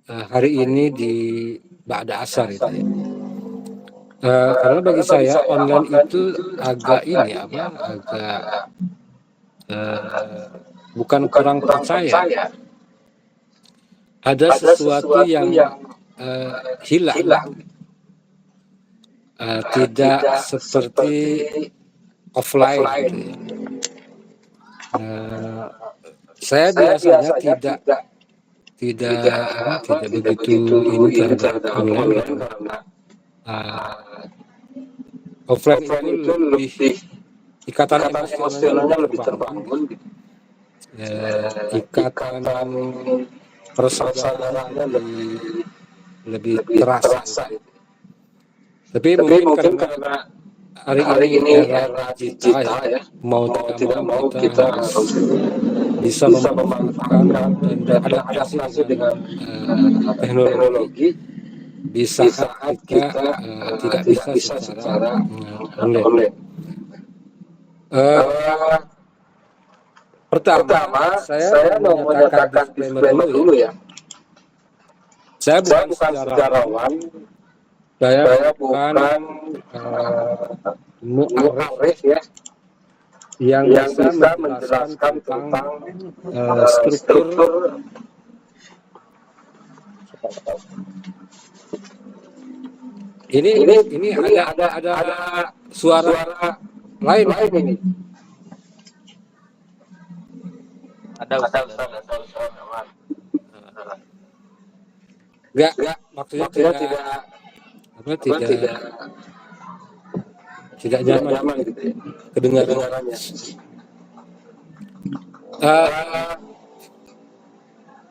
hari ini di ba'da asar itu ya. Karena bagi saya online itu agak ini agak bukan kurang percaya. Ada sesuatu yang hilang. Tidak seperti offline gitu ya. Saya biasanya tidak begitu ini terhadap online gitu. Offline itu lebih ikatan emosionalnya lebih terbangun gitu. Ikatan persaudaraannya lebih terasa gitu. Tapi mungkin karena hari ini era digital ya, mau tidak mau kita harus bisa memanfaatkan dan beradaptasi dengan teknologi di saat kita tidak bisa secara online. Pertama, saya mau menyatakan disclaimer dulu ya. Saya bukan sejarawan. Saya bukan mu'arif ya, yang bisa menjelaskan tentang struktur ini ada suara lain ini. Ada enggak maksudnya tidak nyaman gitu ya kedengarannya.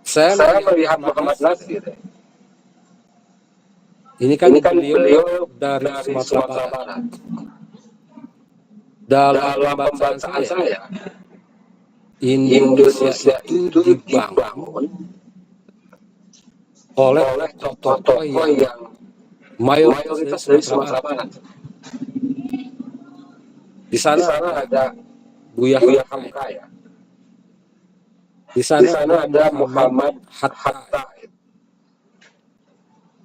Saya melihat Muhammad Nasir. Ini kan beliau dari Sumatera Barat. Dalam bacaan saya, Indonesia itu dibangun oleh tokoh-tokoh yang mayoritas dari Sumatera Barat. Di sana ada Buya Hamka ya. Di sana ada Muhammad Hatta.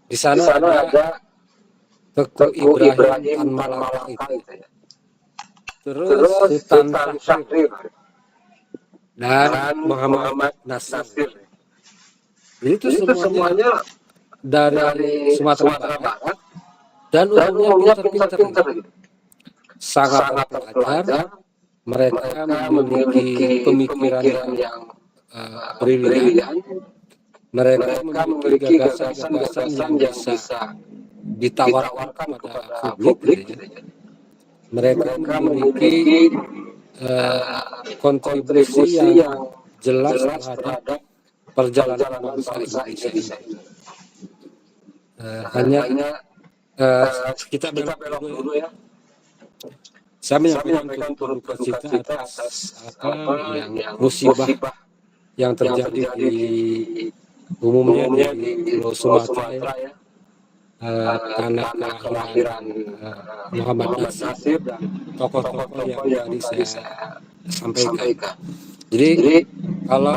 Di sana ada Teguh Ibrahim Tan Malaka itu. Terus Sultan Syahrir dan Muhammad Nasir. Itu semuanya dari Sumatera Barat dan umumnya pintar-pintar gitu. Sangat terpelajar, mereka memiliki pemikiran yang brilian, mereka memiliki gagasan yang bisa ditawarkan kepada publik gitu ya. Mereka memiliki kontribusi yang jelas terhadap perjalanan bangsa Indonesia ini. Hanya kita belok dulu ya. Saya menyampaikan turut berduka cita atas yang musibah yang terjadi di umumnya di Pulau Sumatera ya. Tanah kelahiran Muhammad Nasir dan tokoh-tokoh yang tadi saya sampaikan. Jadi kalau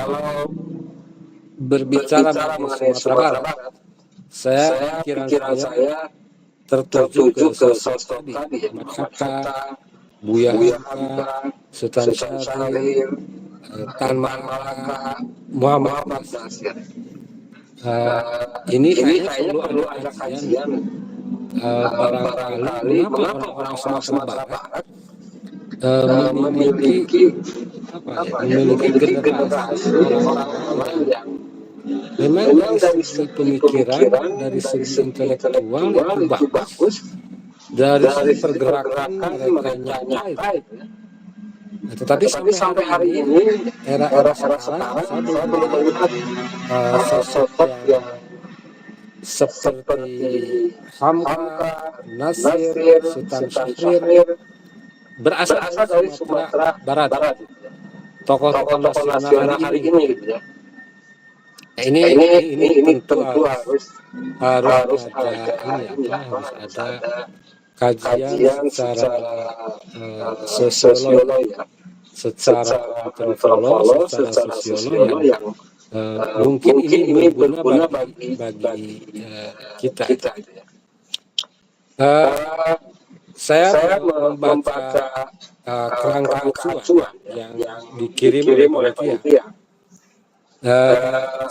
berbicara mengenai Sumatera Barat, pikiran saya tertuju ke sosok tadi Muhammad Hatta, Buya Hamka, Sultan Syahrir, Tan Malaka, Muhammad Nasir. Ini perlu ada kajian barangkali mengapa orang Sumatera Barat memiliki generasi orang-orang yang memang dari segi pemikiran, dari segi intelektual itu bagus, dari segi pergerakan mereka nyata itu. Tetapi sampai hari ini era sekarang saya belum melihat sosok yang seperti Hamka, Nasir, Sultan Syahrir berasal dari Sumatera Barat. Tokoh-tokoh nasional hari ini gitu ya. Ini tentu harus ada kajian secara sosiolog, secara antropolog, secara sosiolog yang mungkin ini berguna bagi kita. Saya membaca kerangka acuan yang dikirim oleh panitia.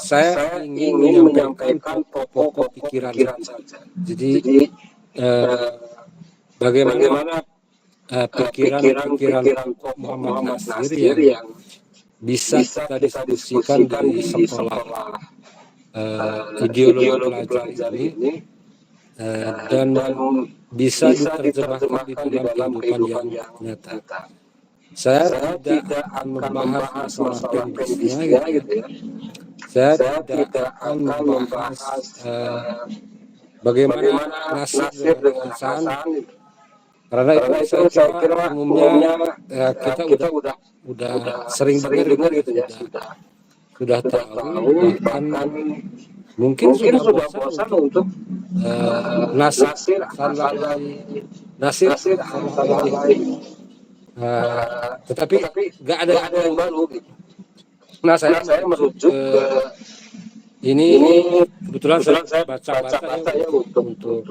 Saya ingin menyampaikan pokok pikiran saja. Jadi bagaimana pikiran Muhammad Nasir yang bisa kita diskusikan di sekolah ideologi pelajar ini dan bisa diterjemahkan di dalam kehidupan yang nyata. Saya tidak akan membahas masalah teknisnya gitu ya. Saya tidak akan membahas bagaimana nasib dengan perasaan. Karena itu saya kira umumnya kita udah sering dengar gitu ya, sudah tahu, bahkan mungkin sudah bosan untuk Nasir tetapi nggak ada yang baru. Nah, saya merujuk ke ini kebetulan saya baca ya untuk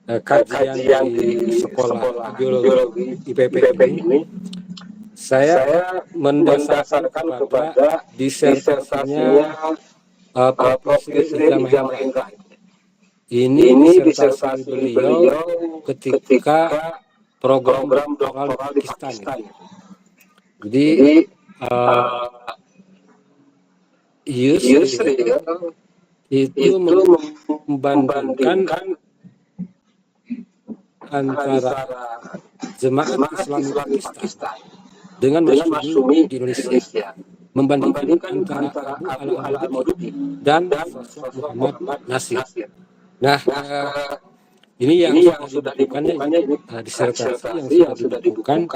kajian di sekolah ideologi IPP ini. Saya mendasarkan kepada disertasinya Presiden Ijazah Hendra. Ini disertasi beliau ketika program doktoral di Pakistan. Jadi Yusri itu membandingkan antara jemaat Islam Pakistan dengan Masyumi di Indonesia, membandingkan antara Abu Al-Maududi dan Muhammad Nasir. Nah, ini yang sudah dibukukannya, disertasi yang sudah dibukukan.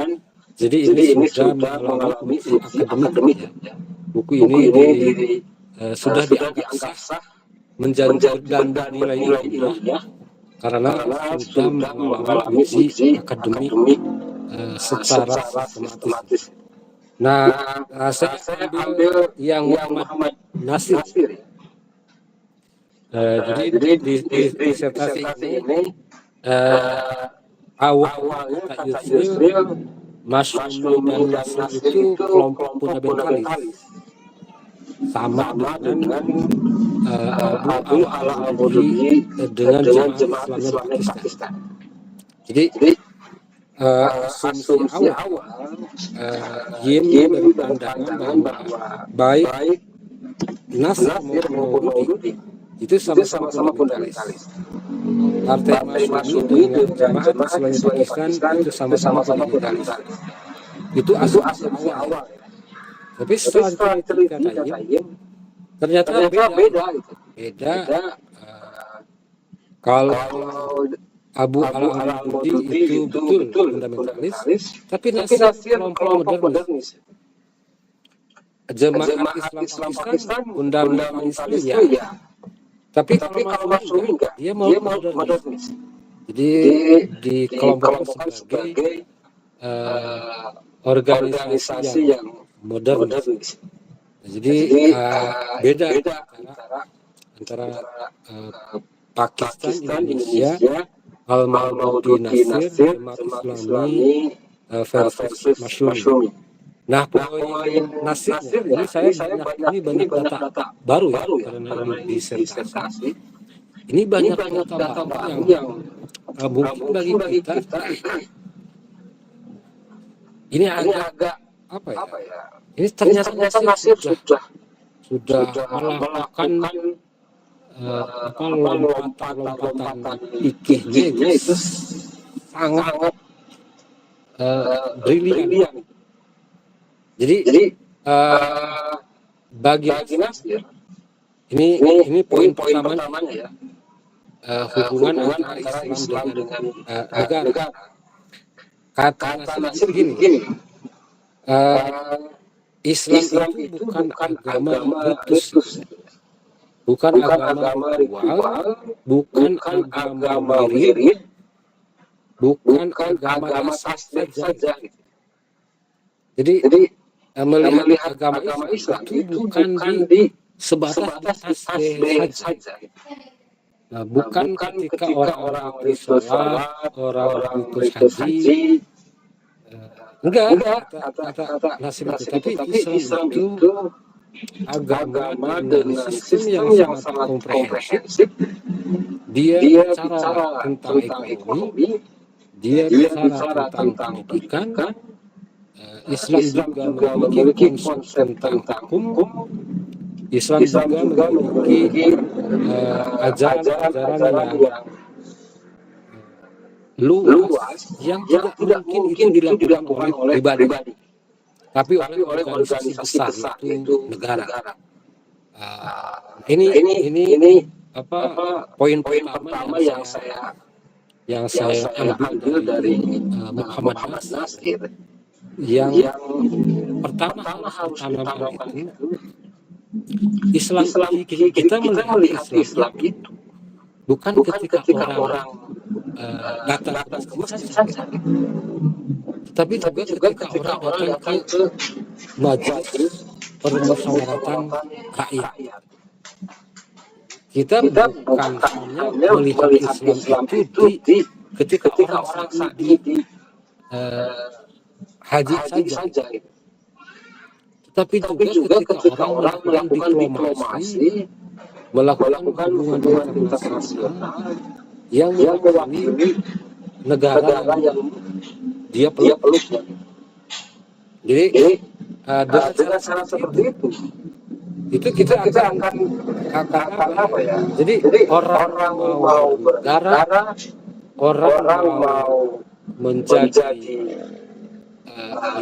Jadi ini sudah mengalami uji akademik ya. Buku ini sudah dianggap sah menjadi berganda nilai-nilainya karena sudah mengalami uji akademik secara sistematis. Nah, saya ambil yang Muhammad Nasir. Jadi di disertasi ini awalnya kata Yusril, Masyumi dan Nasir itu kelompok fundamentalis sama dengan Abu Al-Maududi dengan jemaah Islamnya Pakistan. Jadi asumsi awal Yim berpandangan bahwa baik Nasir maupun Maududi itu sama-sama fundamentalis. Partai Masyumi dengan jemaah Islamnya Pakistan itu sama-sama fundamentalis. Itu asumsi awal. Tapi setelah diteliti ternyata beda. Kalau Abu Al-Maududi itu betul fundamentalis, tapi Nasir kelompok modernis. Jemaah Islam Pakistan fundamentalis ya. Tapi kalau Masyumi enggak, dia mau modernis. Jadi di kelompok sebagai organisasi yang modernis. Jadi beda antara Pakistan, Indonesia, Al-Maududi Nasir, jemaat Islami versus Masyumi. Nah, poin Nasirnya ini saya banyak data baru ya, karena ini disertasi. Ini banyak data baru yang mungkin bagi kita ini agak apa ya? Ini ternyata Nasir sudah melakukan lompatan fikihnya itu sangat brilian. Jadi bagi Nasir ini poin pertamanya ya, hubungan antara Islam dengan negara. Kata Nasir begini, Islam itu bukan agama ritus, bukan agama ritual, bukan agama wirid, bukan agama sastra saja. Jadi melihat agama Islam itu bukan di sebatas atas saja. Nah, bukan ketika orang itu sholat, orang itu haji, enggak kata Nasir itu. Tapi Islam itu agama dengan sistem yang sangat komprehensif. Dia bicara tentang ekonomi, dia bicara tentang pendidikan. Islam juga memiliki konsep tentang hukum. Islam juga memiliki ajaran-ajaran yang luas yang tidak mungkin itu dilakukan oleh pribadi, tapi oleh organisasi besar itu negara. Ini poin pertama yang saya ambil dari Muhammad Nasir. Yang pertama harus ditanamkan itu Islam kita melihat Islam itu bukan ketika orang datang ke masjid saja, tapi juga ketika orang datang ke majelis permusyawaratan rakyat. Kita bukan hanya melihat Islam itu ketika orang sakit di haji saja, tapi juga ketika orang melakukan diplomasi, melakukan hubungan internasional yang mewakili negara yang dia peluk. Jadi dengan cara seperti itu kita akan apa ya? Jadi orang mau berdarah, orang mau menjadi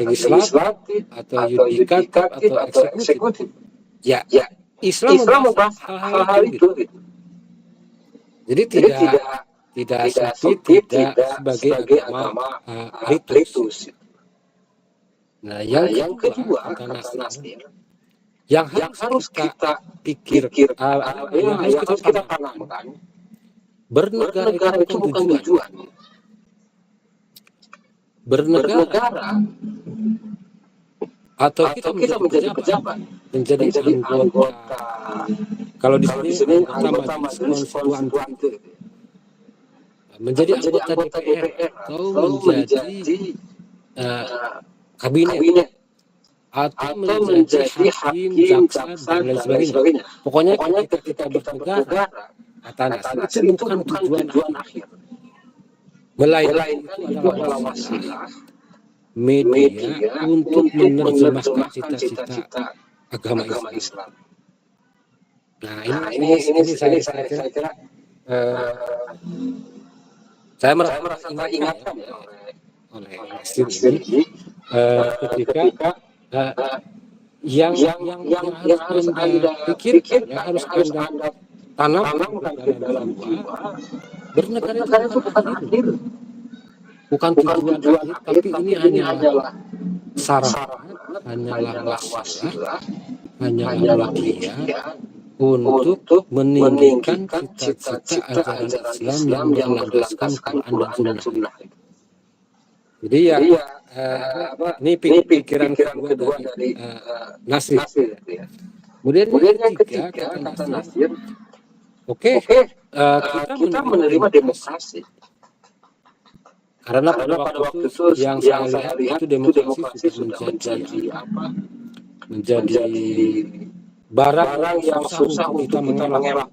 legislatif atau yudikatif atau eksekutif. Ya, Islam membahas hal-hal itu. Jadi tidak sebagai agama ritus. Nah, yang kedua kata Nasir, yang harus kita pikir, yang harus kita tanamkan, bernegara itu bukan tujuan. Bernegara atau kita menjadi pejabat, menjadi anggota. Kalau di sini anggota majelis konstituan itu, menjadi anggota DPR atau menjadi kabinet atau menjadi hakim, jaksa dan lain sebagainya. Pokoknya ketika kita bernegara, kata Nasir, itu bukan tujuan akhir. Melainkan itu adalah wasilah media untuk menerjemahkan cita-cita agama Islam. Nah, ini saya kira saya merasa ingatkan oleh Nasir ini ketika yang harus Anda pikirkan, yang harus Anda tanamkan dalam jiwa, bernegara itu bukan akhir, bukan tujuan akhir, tapi ini hanyalah sarana, hanyalah wasilah, hanyalah media untuk meninggikan cita-cita ajaran Islam yang melandaskan Quran dan Sunnah. Jadi ini pikiran kedua dari Nasir. Kemudian yang ketiga kata Nasir, kita menerima demokrasi. Karena pada waktu itu yang saya lihat itu demokrasi sudah menjadi barang yang susah untuk kita mengelak.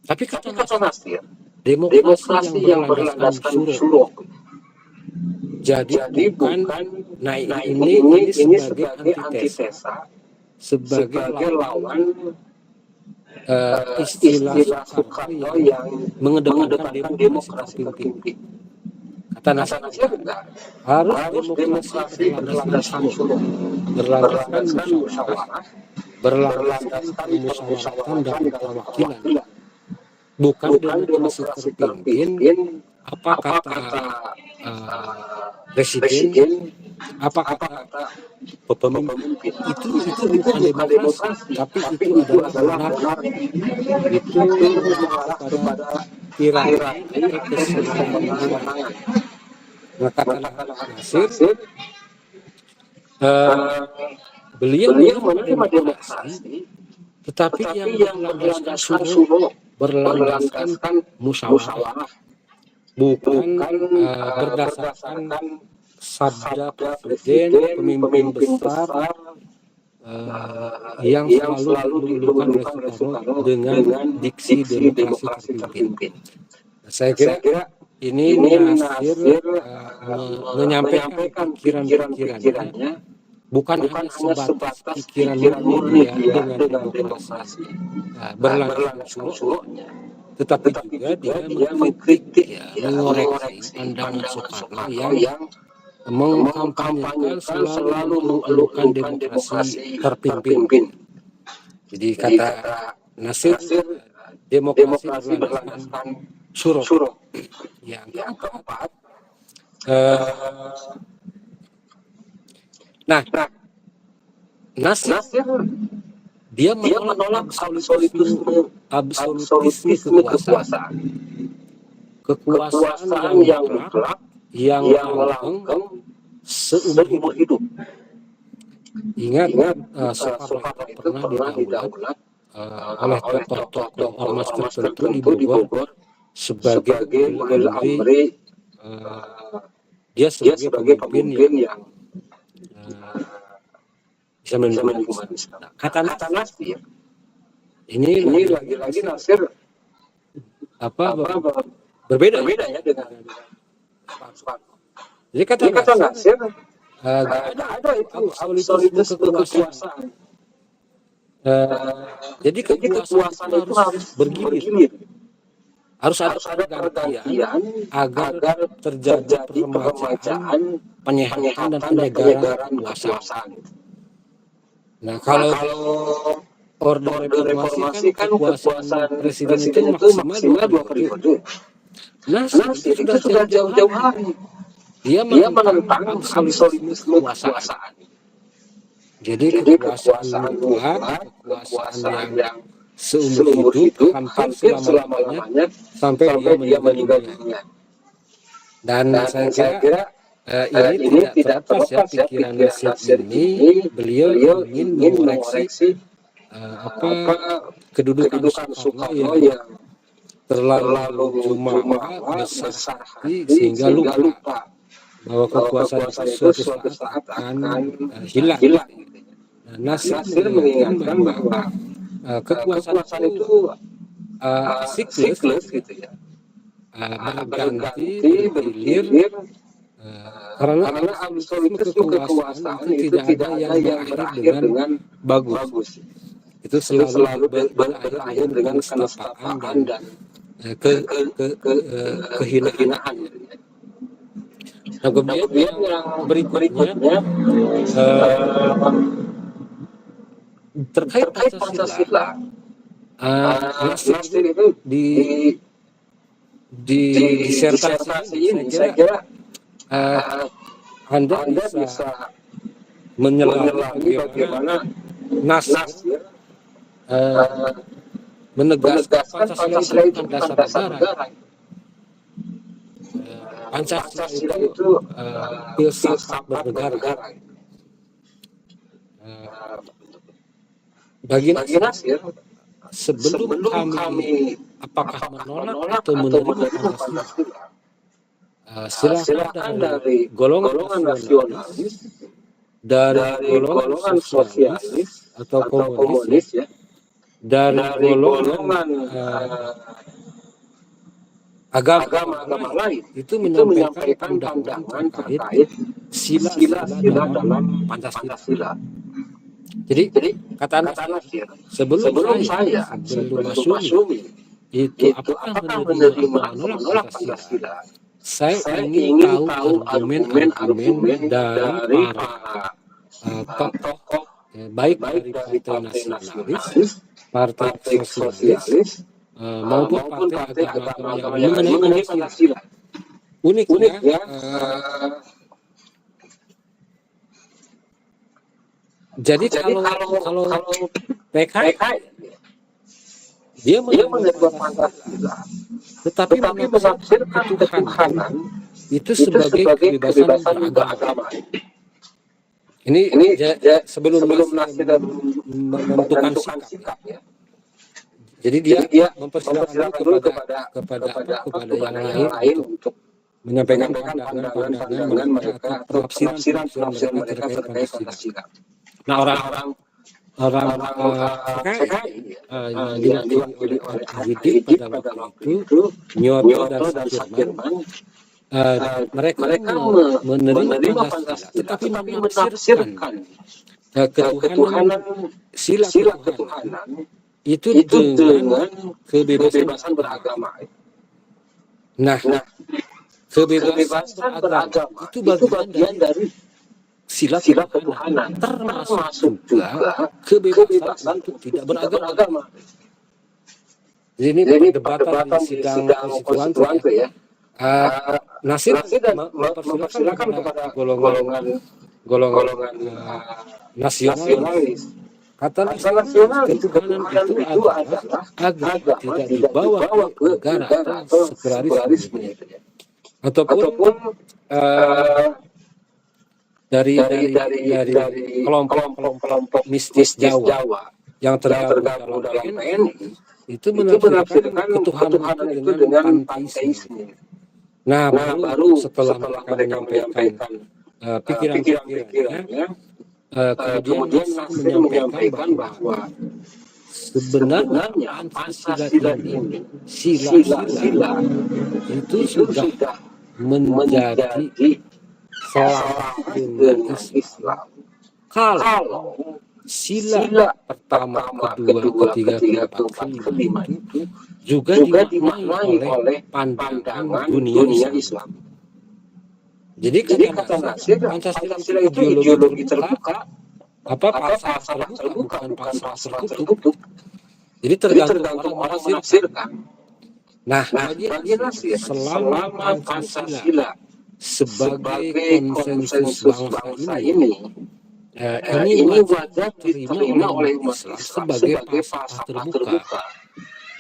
Tapi kata Nasir, demokrasi yang berlandaskan syuruk. Jadi bukan, ini sebagai antitesa, sebagai lawan istilah Soekarno yang mengedepankan demokrasi terpimpin. Kata Nasir, harus demokrasi berlandaskan syuruk, berlandaskan musyawarah, berlandaskan musyawaratan dan perwakilan. Bukan demokrasi terpimpin apa kata presiden, apa kata pemimpin. Itu bukan demokrasi, tapi itu adalah benar. Itu mengarah kepada tirani atau kesenangan. Nah, kata Nasir, Beliau menerima demokrasi, tetapi yang berlandaskan syuro, berlandaskan musyawarah, bukan berdasarkan sabda presiden, pemimpin besar yang selalu dilulukan oleh Soekarno dengan diksi demokrasi terpimpin. Saya kira ini Nasir menyampaikan pikiran-pikirannya bukan hanya sebatas pikiran murni dia dengan demokrasi berlandaskan syuronya, tetapi juga dia mengkritik, mengoreksi pandangan Soekarno yang mengkampanyekan selalu mengeluhkan demokrasi terpimpin. Jadi kata Nasir, demokrasi berlandaskan syuro. Yang keempat, Nasir dia menolak absolutisme kekuasaan yang mutlak, yang langgeng seumur hidup. Ingat, Soekarno pernah didaulat oleh tokoh-tokoh ormas tertentu di Bogor sebagai pemberi, dia sebagai pemimpin yang bisa menjadi humanis. Kata Nasir, ini lagi-lagi Nasir berbeda ya dengan Soekarno. Jadi kata Nasir, ada itu absolutisme kekuasaan. Jadi kekuasaan itu harus bergilir. Harus ada pergantian agar terjadi peremajaan, penyehatan dan penyegaran kekuasaan. Nah, kalau Orde Reformasi kan kekuasaan presiden itu maksimal 2 periode. Nasir itu sudah jauh-jauh hari. Dia menentang absolutisme kekuasaan. Jadi kekuasaan mutlak, kekuasaan yang seumur hidup, hampir selama-lamanya sampai dia meninggal dunia. Dan saya kira ini tidak tepat ya pikiran Nasir ini. Beliau ingin mengoreksi kedudukan Soekarno yang terlalu jumawa, besar hati, sehingga lupa bahwa kekuasaan itu suatu saat akan hilang. Nasir mengingatkan bahwa kekuasaan itu siklus gitu ya, berganti, bergilir, karena absolutisme kekuasaan itu tidak ada yang berakhir dengan bagus. Itu selalu berakhir dengan kenestapaan dan kehinaan. Nah, kemudian yang berikutnya terkait Pancasila. Nasir itu di disertasi ini saya kira Anda bisa menyelami bagaimana Nasir menegaskan Pancasila itu bukan dasar negara. Pancasila itu filsafat bernegara. Bagi Nasir, sebelum kami apakah menolak atau menerima Pancasila, silakan dari golongan nasionalis, dari golongan sosialis atau komunis ya, dari golongan agama lain, itu menyampaikan pandangan terkait sila dalam Pancasila. Jadi kata Nasir, sebelum Masyumi itu apakah menerima menolak Pancasila, saya ingin tahu argumen dari para tokoh baik dari Partai Nasionalis, Partai Sosialis, maupun partai agama yang mengenai Pancasila. Uniknya, jadi kalau PKI dia menerima Pancasila, tetapi menafsirkan ketuhanan itu sebagai kebebasan beragama. Ini sebelum Nasir menentukan sikap ya. Jadi dia mempersilahkan dulu kepada yang lain untuk menyampaikan pandangan mereka atau penafsiran mereka terkait Pancasila. Nah, orang PKI yang diwakili oleh Ahyidin pada waktu itu, Nyoto dan Sudirman, mereka menerima Pancasila, tetapi menafsirkan ketuhanan, sila ketuhanan itu dengan kebebasan beragama. Nah, kebebasan beragama itu bagian dari sila ketuhanan, termasuk juga kebebasan untuk tidak beragama. Jadi ini perdebatan di sidang konstituante ya. Nasir mempersilahkan kepada golongan nasionalis. Kata nasionalis, ketuhanan itu adalah agar tidak dibawa ke negara atau sekularisme. Ataupun dari kelompok mistis Jawa yang tergabung dalam PNI itu menafsirkan ketuhanan itu dengan panteisme. Nah, baru setelah mereka menyampaikan pikiran-pikirannya, kemudian Nasir menyampaikan bahwa sebenarnya Pancasila ini, sila-sila itu sudah menjadi salah satu Islam. Kalau sila pertama, kedua, ketiga, keempat, kelima itu juga dimaknai oleh pandangan dunia Islam. Jadi kata Nasir, Pancasila itu ideologi terbuka, pasar terbuka, bukan pasar tertutup. Jadi tergantung orang menafsirkan. Nah, bagi Nasir, selama Pancasila sebagai konsensus bangsa ini wajar diterima oleh umat Islam sebagai pasar terbuka.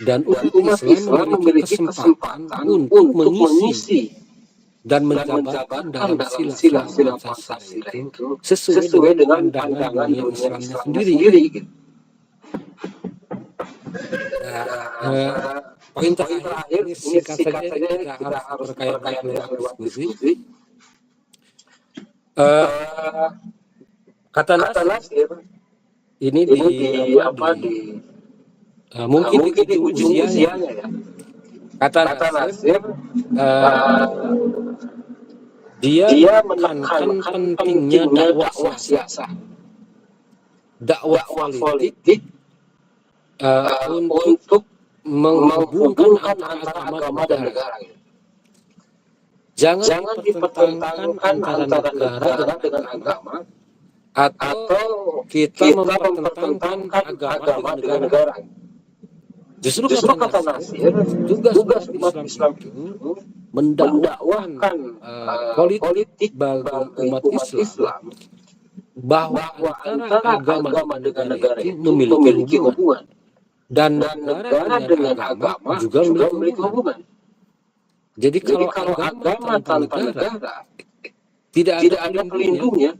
Dan umat Islam memiliki kesempatan untuk mengisi dan menjabarkan dalam sila-sila Pancasila itu sesuai dengan pandangan dunia Islamnya sendiri. Poin terakhir ini singkat saja, kita harus berkaya-kaya lewat diskusi. Kata Nasir ini mungkin di usianya ya. Kata Nasir dia menekankan pentingnya dakwah siasah, dakwah politik untuk menghubungkan antara agama dan negara. Jangan dipertentangkan antara negara dengan agama, atau kita mempertentangkan agama dengan negara. Justru kata Nasir, tugas umat Islam itu mendakwahkan politik bagi umat Islam bahwa antara agama dan negara itu memiliki hubungan, dan negara dengan agama juga memiliki hubungan. Jadi kalau agama tanpa negara tidak ada pelindungnya.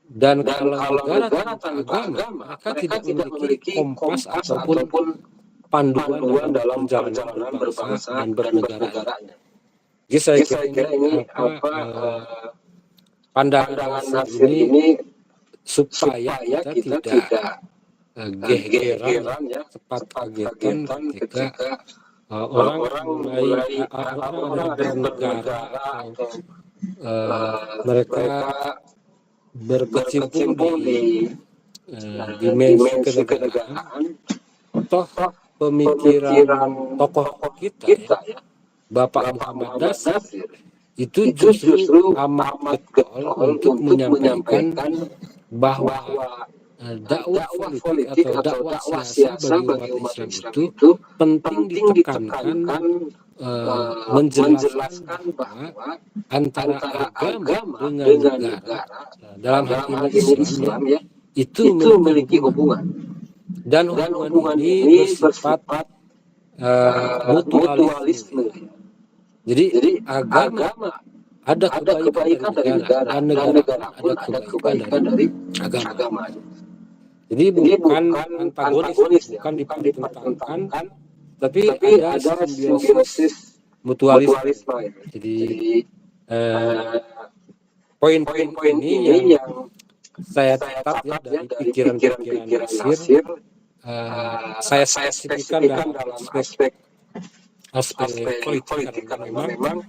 Dan kalau negara tanpa agama, mereka tidak memiliki kompas ataupun panduan dalam perjalanan berbangsa dan bernegaranya. Jadi saya kira ini pandangan Nasir ini supaya kita tidak gegeran ya, cepat kagetan ketika orang mulai bernegara atau mereka berkecimpung di dimensi kenegaraan. Toh pemikiran tokoh kita ya, Bapak Muhammad Nasir itu justru amat getol untuk menyampaikan bahwa dakwah politik atau dakwah siasa bagi umat Islam itu penting ditekankan, menjelaskan bahwa antara agama dengan negara, dalam hal ini Islam ya, itu memiliki hubungan. Dan hubungan ini bersifat mutualisme. Jadi agama ada kebaikan dari negara dan negara pun ada kebaikan dari agama. Jadi bukan antagonis, bukan dipertentangkan, tapi ada simbiosis mutualisme. Jadi poin-poin ini yang saya catat ya dari pikiran-pikiran Nasir, saya spesifikkan dalam aspek politik karena memang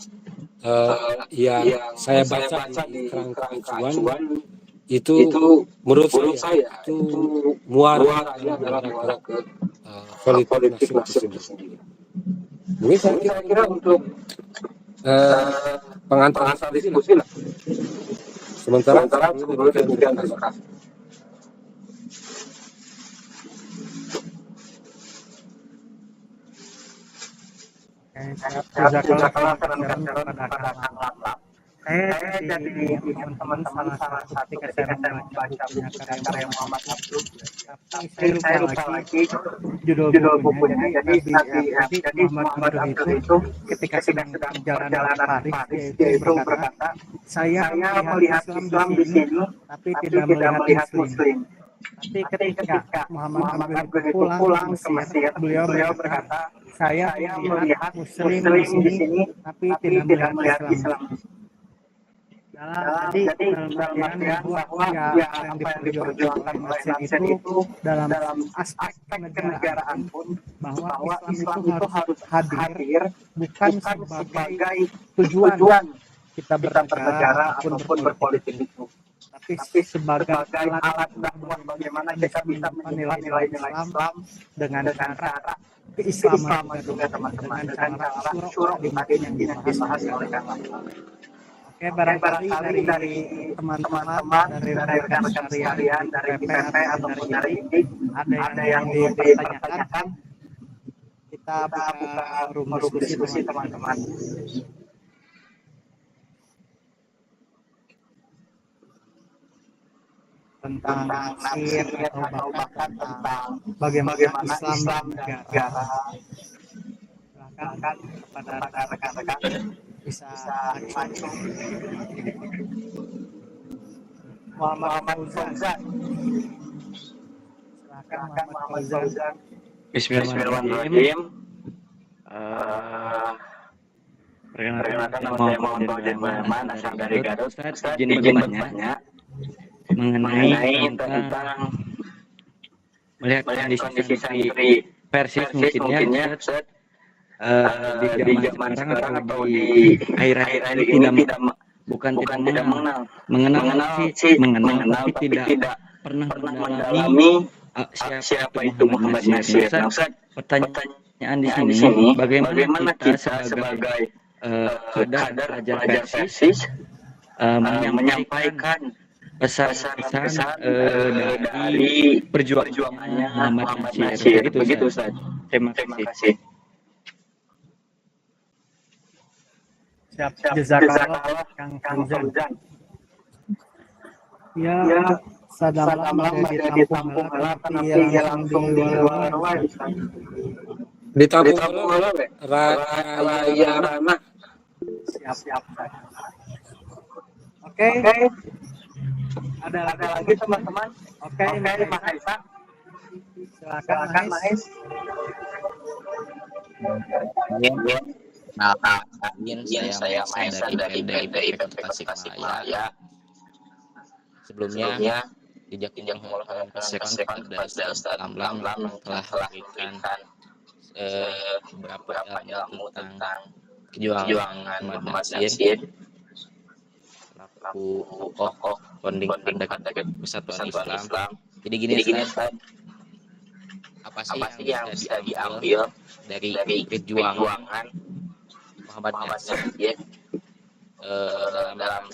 yang saya baca di kerangka acuan itu menurut saya itu muaranya adalah ke politik Nasir sendiri. Mungkin saya kira untuk pengantar diskusi lah. Sementara demikian terima kasih. Jazakallah khairan kepada Kang Lam. Saya jadi teman-teman salah satu ketika saya membaca karya Muhammad Abdul. Tapi saya lupa lagi judul bukunya. Jadi Muhammad Abdul itu ketika sedang perjalanan Paris yaitu berkata, saya melihat Islam di sini, tapi tidak melihat Muslim. Tapi ketika Muhammad Abdul itu pulang ke Mesir, beliau berkata, saya melihat Muslim di sini, tapi tidak melihat Islam. Jadi dalam artian bahwa yang diperjuangkan oleh Nasir itu dalam aspek kenegaraan pun bahwa Islam itu harus hadir bukan sebagai tujuan kita bernegara ataupun berpolitik itu, tapi sebagai alat dakwah bagaimana kita bisa menilai nilai Islam dengan cara keislaman juga teman-teman, dengan cara syura tadi yang dibahas oleh Kang Lam. Oke, barangkali dari teman-teman dari rekan sekalian dari PP ataupun dari INDIK ada yang dipertanyakan, kita buka ruang diskusi teman-teman. Tentang Nasir atau bahkan tentang bagaimana Islam negara. Silakan kepada rekan-rekan bisa maju. Muhammad Fauzan. Silakan Muhammad Fauzan. Bismillahirrahmanirrahim. Perkenalkan nama saya Muhammad Fauzan Muhammad, asal dari Garut. Ustaz, izin bertanya mengenai tentang melihat kondisi santri Persis mungkinnya Ustaz, di zaman sekarang atau di akhir-akhir ini tidak mengenal tapi tidak pernah mendalami siapa itu Muhammad Nasir. Nah, Ustaz, pertanyaan di sini bagaimana kita sebagai kader pelajar Persis menyampaikan pesan-pesan dari perjuangannya Muhammad Nasir. Begitu Ustaz. Terima kasih. Jazakallah Kang Fauzan. Ya, sadam dari Tampung Hela tapi langsung di luar. Di Tampung Hela Raya Rana. Siap. Oke. Ada lagi teman-teman. Oke, Mahesa. Silakan Mahesa. Saya Maesa dari IPP Tasikmalaya. Sebelumnya dijakin melakukan persiapan dari Ustaz Lam telah memberikan beberapa ilmu tentang perjuangan Muhammad Nasir selaku tokoh founding father Persatuan Islam. Jadi gini Ustaz, apa sih yang bisa diambil dari perjuangan Muhammad Nasir dalam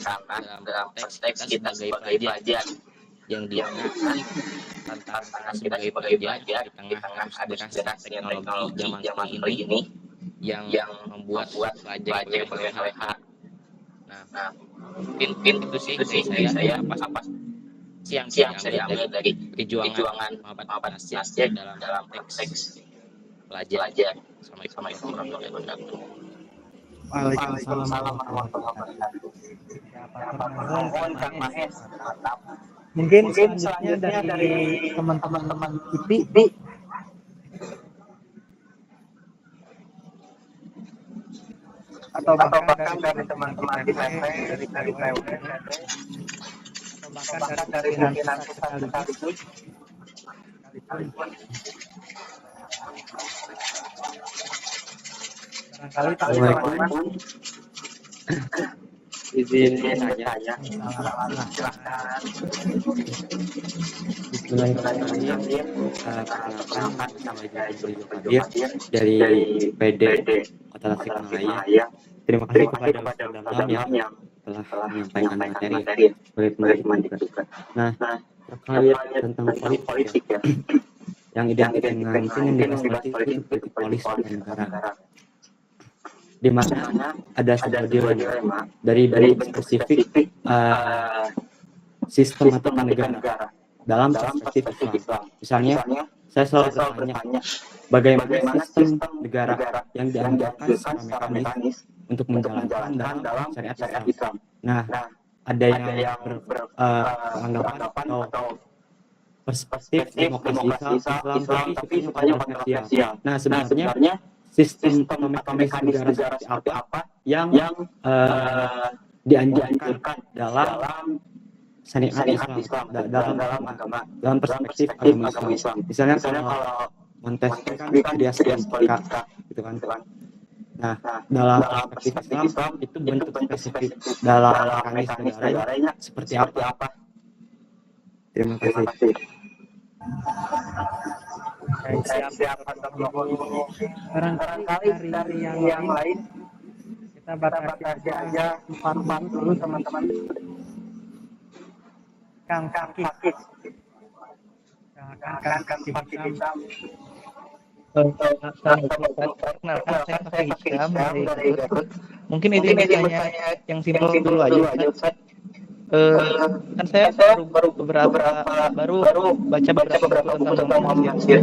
konteks kita sebagai pelajar yang digunakan tantangan sebagai pelajar di tengah arus teknologi zaman ini yang membuat pelajar berleha-leha. Nah, mungkin itu sih dari saya apa yang bisa diambil dari perjuangan Muhammad Nasir dalam konteks pelajar. Assalamualaikum warahmatullahi wabarakatuh. Waalaikumsalam warahmatullahi wabarakatuh. Mohon Kang Mahes. Mungkin selanjutnya dari teman-teman IPI atau bahkan dari teman-teman IPP, dari PWD, atau bahkan dari pimpinan pusat sekaligus. Barangkali Assalamualaikum. Izin saya. silakan. Bismillahirrahmanirrahim. Perkenalkan nama saya Qadir dari PD Kota Tasikmalaya. Terima kasih kepada Ustaz Damlam yang telah menyampaikan materi oleh teman-teman juga. Nah, terkait tentang politik ya, yang identik dengan yang dibahas politik itu politik polis dan negara, di mana ada sebuah dilema dari bentuk spesifik sistem atau negara dalam perspektif Islam. Misalnya, saya selalu bertanya, bagaimana sistem negara yang dianjurkan secara mekanis untuk menjalankan dalam syariat Islam. Nah, ada yang beranggapan atau perspektif demokrasi Islam tapi sifatnya kontroversial. Nah, sebenarnya sistem atau mekanisme negara seperti apa yang dianjurkan dalam syariat Islam, dalam perspektif agama Islam. Misalnya kalau Montesquieu kan ideas politika, gitu kan. Nah, dalam perspektif Islam itu bentuk spesifik dalam mekanisme negaranya seperti apa? Terima kasih. Siap. Barangkali dari yang lain kita batasi aja 4 dulu teman-teman. Kang Fakih. Kang Hitam. Perkenalkan saya Fakih Hitam dari Garut. Mungkin ide tanya yang simpel dulu aja Ustaz. Kan saya baru baca beberapa buku tentang Muhammad Yassir.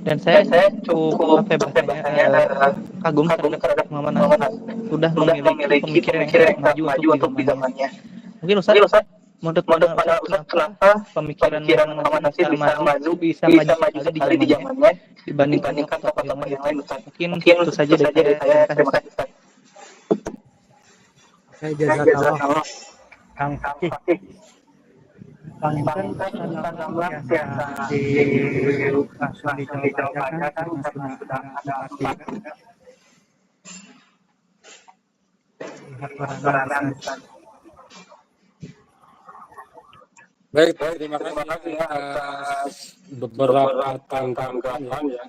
Dan saya cukup kagum terhadap Muhammad Yassir. Sudah memiliki pemikiran yang maju untuk di zamannya. Mungkin Ustaz, menurut Ustaz kenapa pemikiran Muhammad Yassir bisa maju sekali di zamannya dibandingkan tokoh yang lain Ustaz? Mungkin itu saja dari saya. Terima kasih Ustaz. Saya jazakallah. Kang Fakih. Kang Intan biasa langsung dijawab aja kan sudah ada Baik, terima kasih atas beberapa tanggapan ya.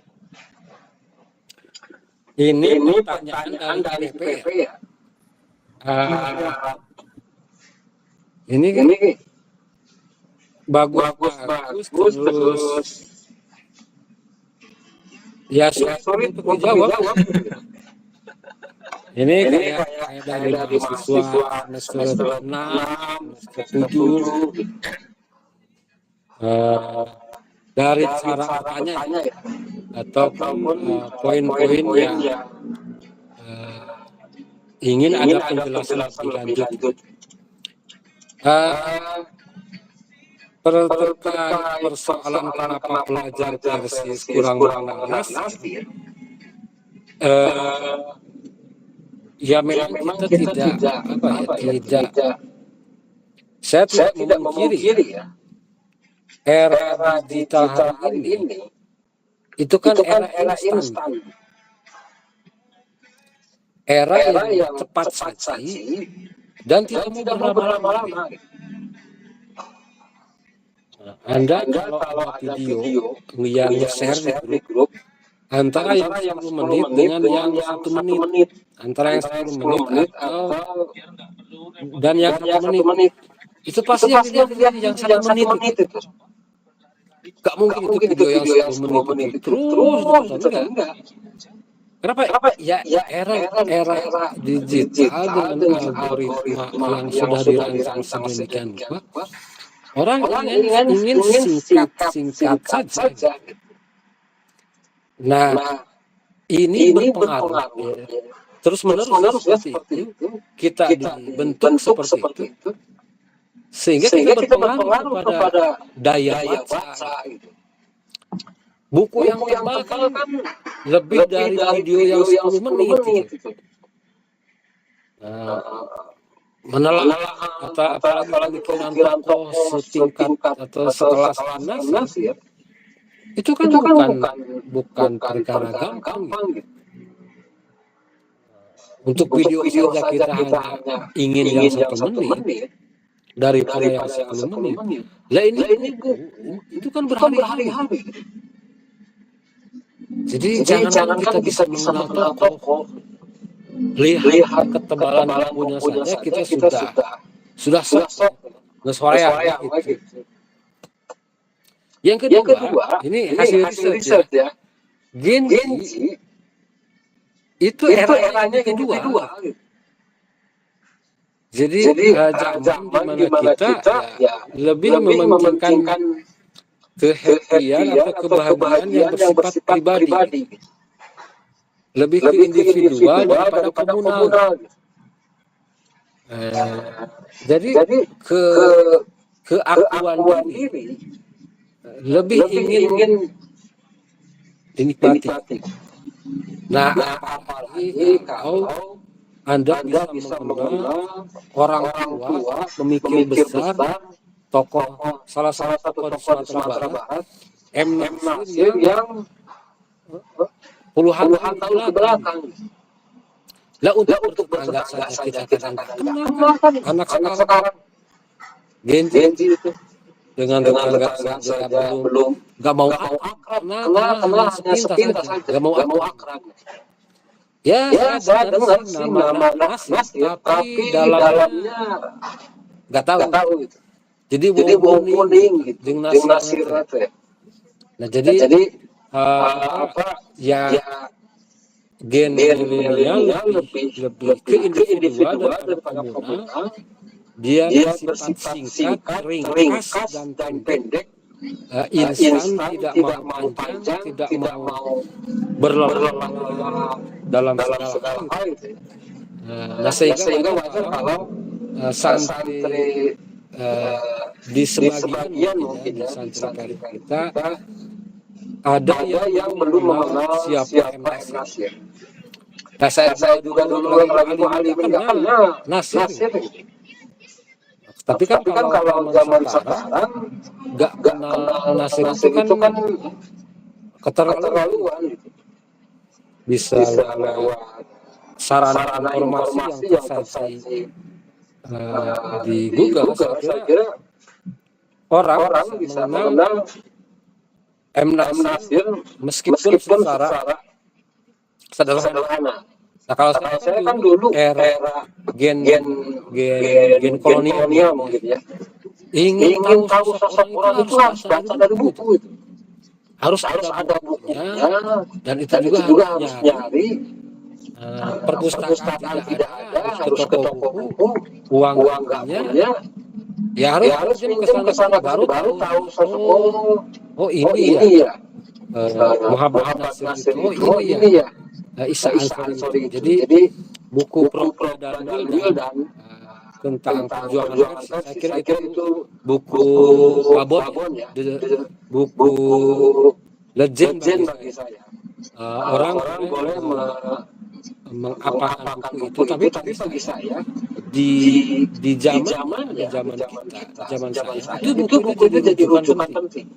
Ini pertanyaan dari PP ya. Ini bagus terus ya sulit untuk dijawab. Ini kayak dari mahasiswa semester 6, semester 7 dari cara bertanya ataupun poin-poin yang ingin ada penjelasan lebih lanjut. Terkait persoalan kenapa pelajar Persis kurang mengenal Nasir, ya memang kita tidak saya tidak memungkiri ya, era digital hari ini itu kan era instan, era yang cepat saji dan tidak mau berlama-lama. Anda kalau video yang share di grup antara yang 10 menit dengan yang 1 menit, antara yang 10 menit atau dan yang 1 menit, itu pasti yang dilihat yang 1 menit itu. Gak mungkin itu video yang 10 menit itu terus enggak. Kenapa? Ya era digital dengan algoritma yang sudah dirancang sedemikian rupa. Orang ingin singkat saja. Nah, ini berpengaruh ya, terus-menerus seperti itu, kita dibentuk seperti itu, sehingga kita berpengaruh kepada daya baca. Buku yang tebal kan lebih dari video yang 10 menit gitu. Menelaah atau apalagi pemikiran tokoh setingkat atau sekelas Anas ya, itu kan bukan perkara gampang gitu. Untuk video saja kita hanya ingin yang 1 menit daripada yang 10 menit. Lah ini buku itu kan berhari-hari. Jadi jangan kita bisa mengenal tokoh, lihat ketebalan bukunya saja kita sudah ngesorean gitu. Yang kedua, ini hasil riset ya. Genji itu eranya yang kedua. Jadi zaman di mana kita ya lebih mementingkan kehappyan atau kebahagiaan yang bersifat pribadi. Lebih ke individual daripada komunal. Jadi keakuan diri lebih ingin dinikmati. Nah, apalagi kalau Anda bisa mengenal orang tua, pemikir besar, salah satu tokoh di Sumatera Barat, M. Nasir yang puluhan tahun ke belakang. Lah untuk beranggap saja kita kenal kan anak sekarang Genji itu dengan beranggap saja belum nggak mau akrab, kenal sepintas saja, nggak mau akrab. Ya, saya dengar sih nama Nasir, tapi dalamnya nggak tahu gitu. Jadi warning gitu dengan Nasir itu ya. Nah jadi ya gen milenial lebih ke individual daripada komunal. Dia bersifat singkat, ringkas dan pendek. Instan, tidak mau panjang, tidak mau berlama-lama dalam segala hal. Nah sehingga wajar kalau santri di sebagian mungkin ya di santri kita ada yang belum mengenal siapa Nasir. Nah, saya juga dulu lagi mengalimkan Nasir. Tapi kan kalau zaman sekarang nggak kenal Nasir itu kan keterlaluan gitu. Bisa lewat sarana informasi yang tersaji di Google, saya kira orang bisa mengenal M. Nasir meskipun secara sederhana. Nah kalau saya kan dulu era gen kolonial mungkin ya. Ingin tahu sosok orang itu harus baca dari buku itu. Harus ada bukunya dan itu juga harus nyari. Perpustakaan tidak ada, harus ke toko buku, uang nggak punya, ya harus pinjam ke sana baru tahu sosok. Oh ini ya Muhammad Nasir itu, oh ini ya Isa Ansori. Jadi buku Pro dan tentang perjuangan saya kira itu buku Babon ya, buku legend bagi saya. Orang boleh mengapakan buku itu, tapi bagi saya di zaman saya itu buku jadi rujukan penting.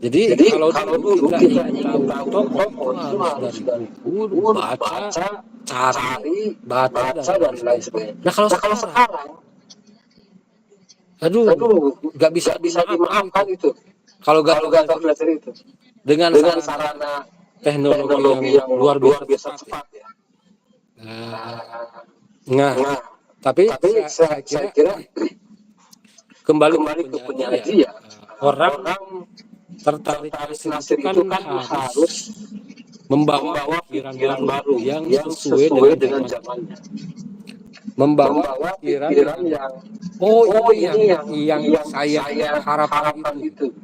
Jadi kalau dulu kita ingin tahu tokoh harus dari buku, baca, cari, dan lain sebagainya. Nah kalau sekarang, nggak bisa dimaafkan itu. Kalau nggak tahu belajar itu dengan sarana teknologi yang luar biasa cepat ya. Nah, tapi saya kira kembali ke penyaji ya, orang tertarik Nasir itu kan harus membawa pikiran baru yang sesuai dengan zamannya. Membawa pikiran yang ini yang saya harapkan itu.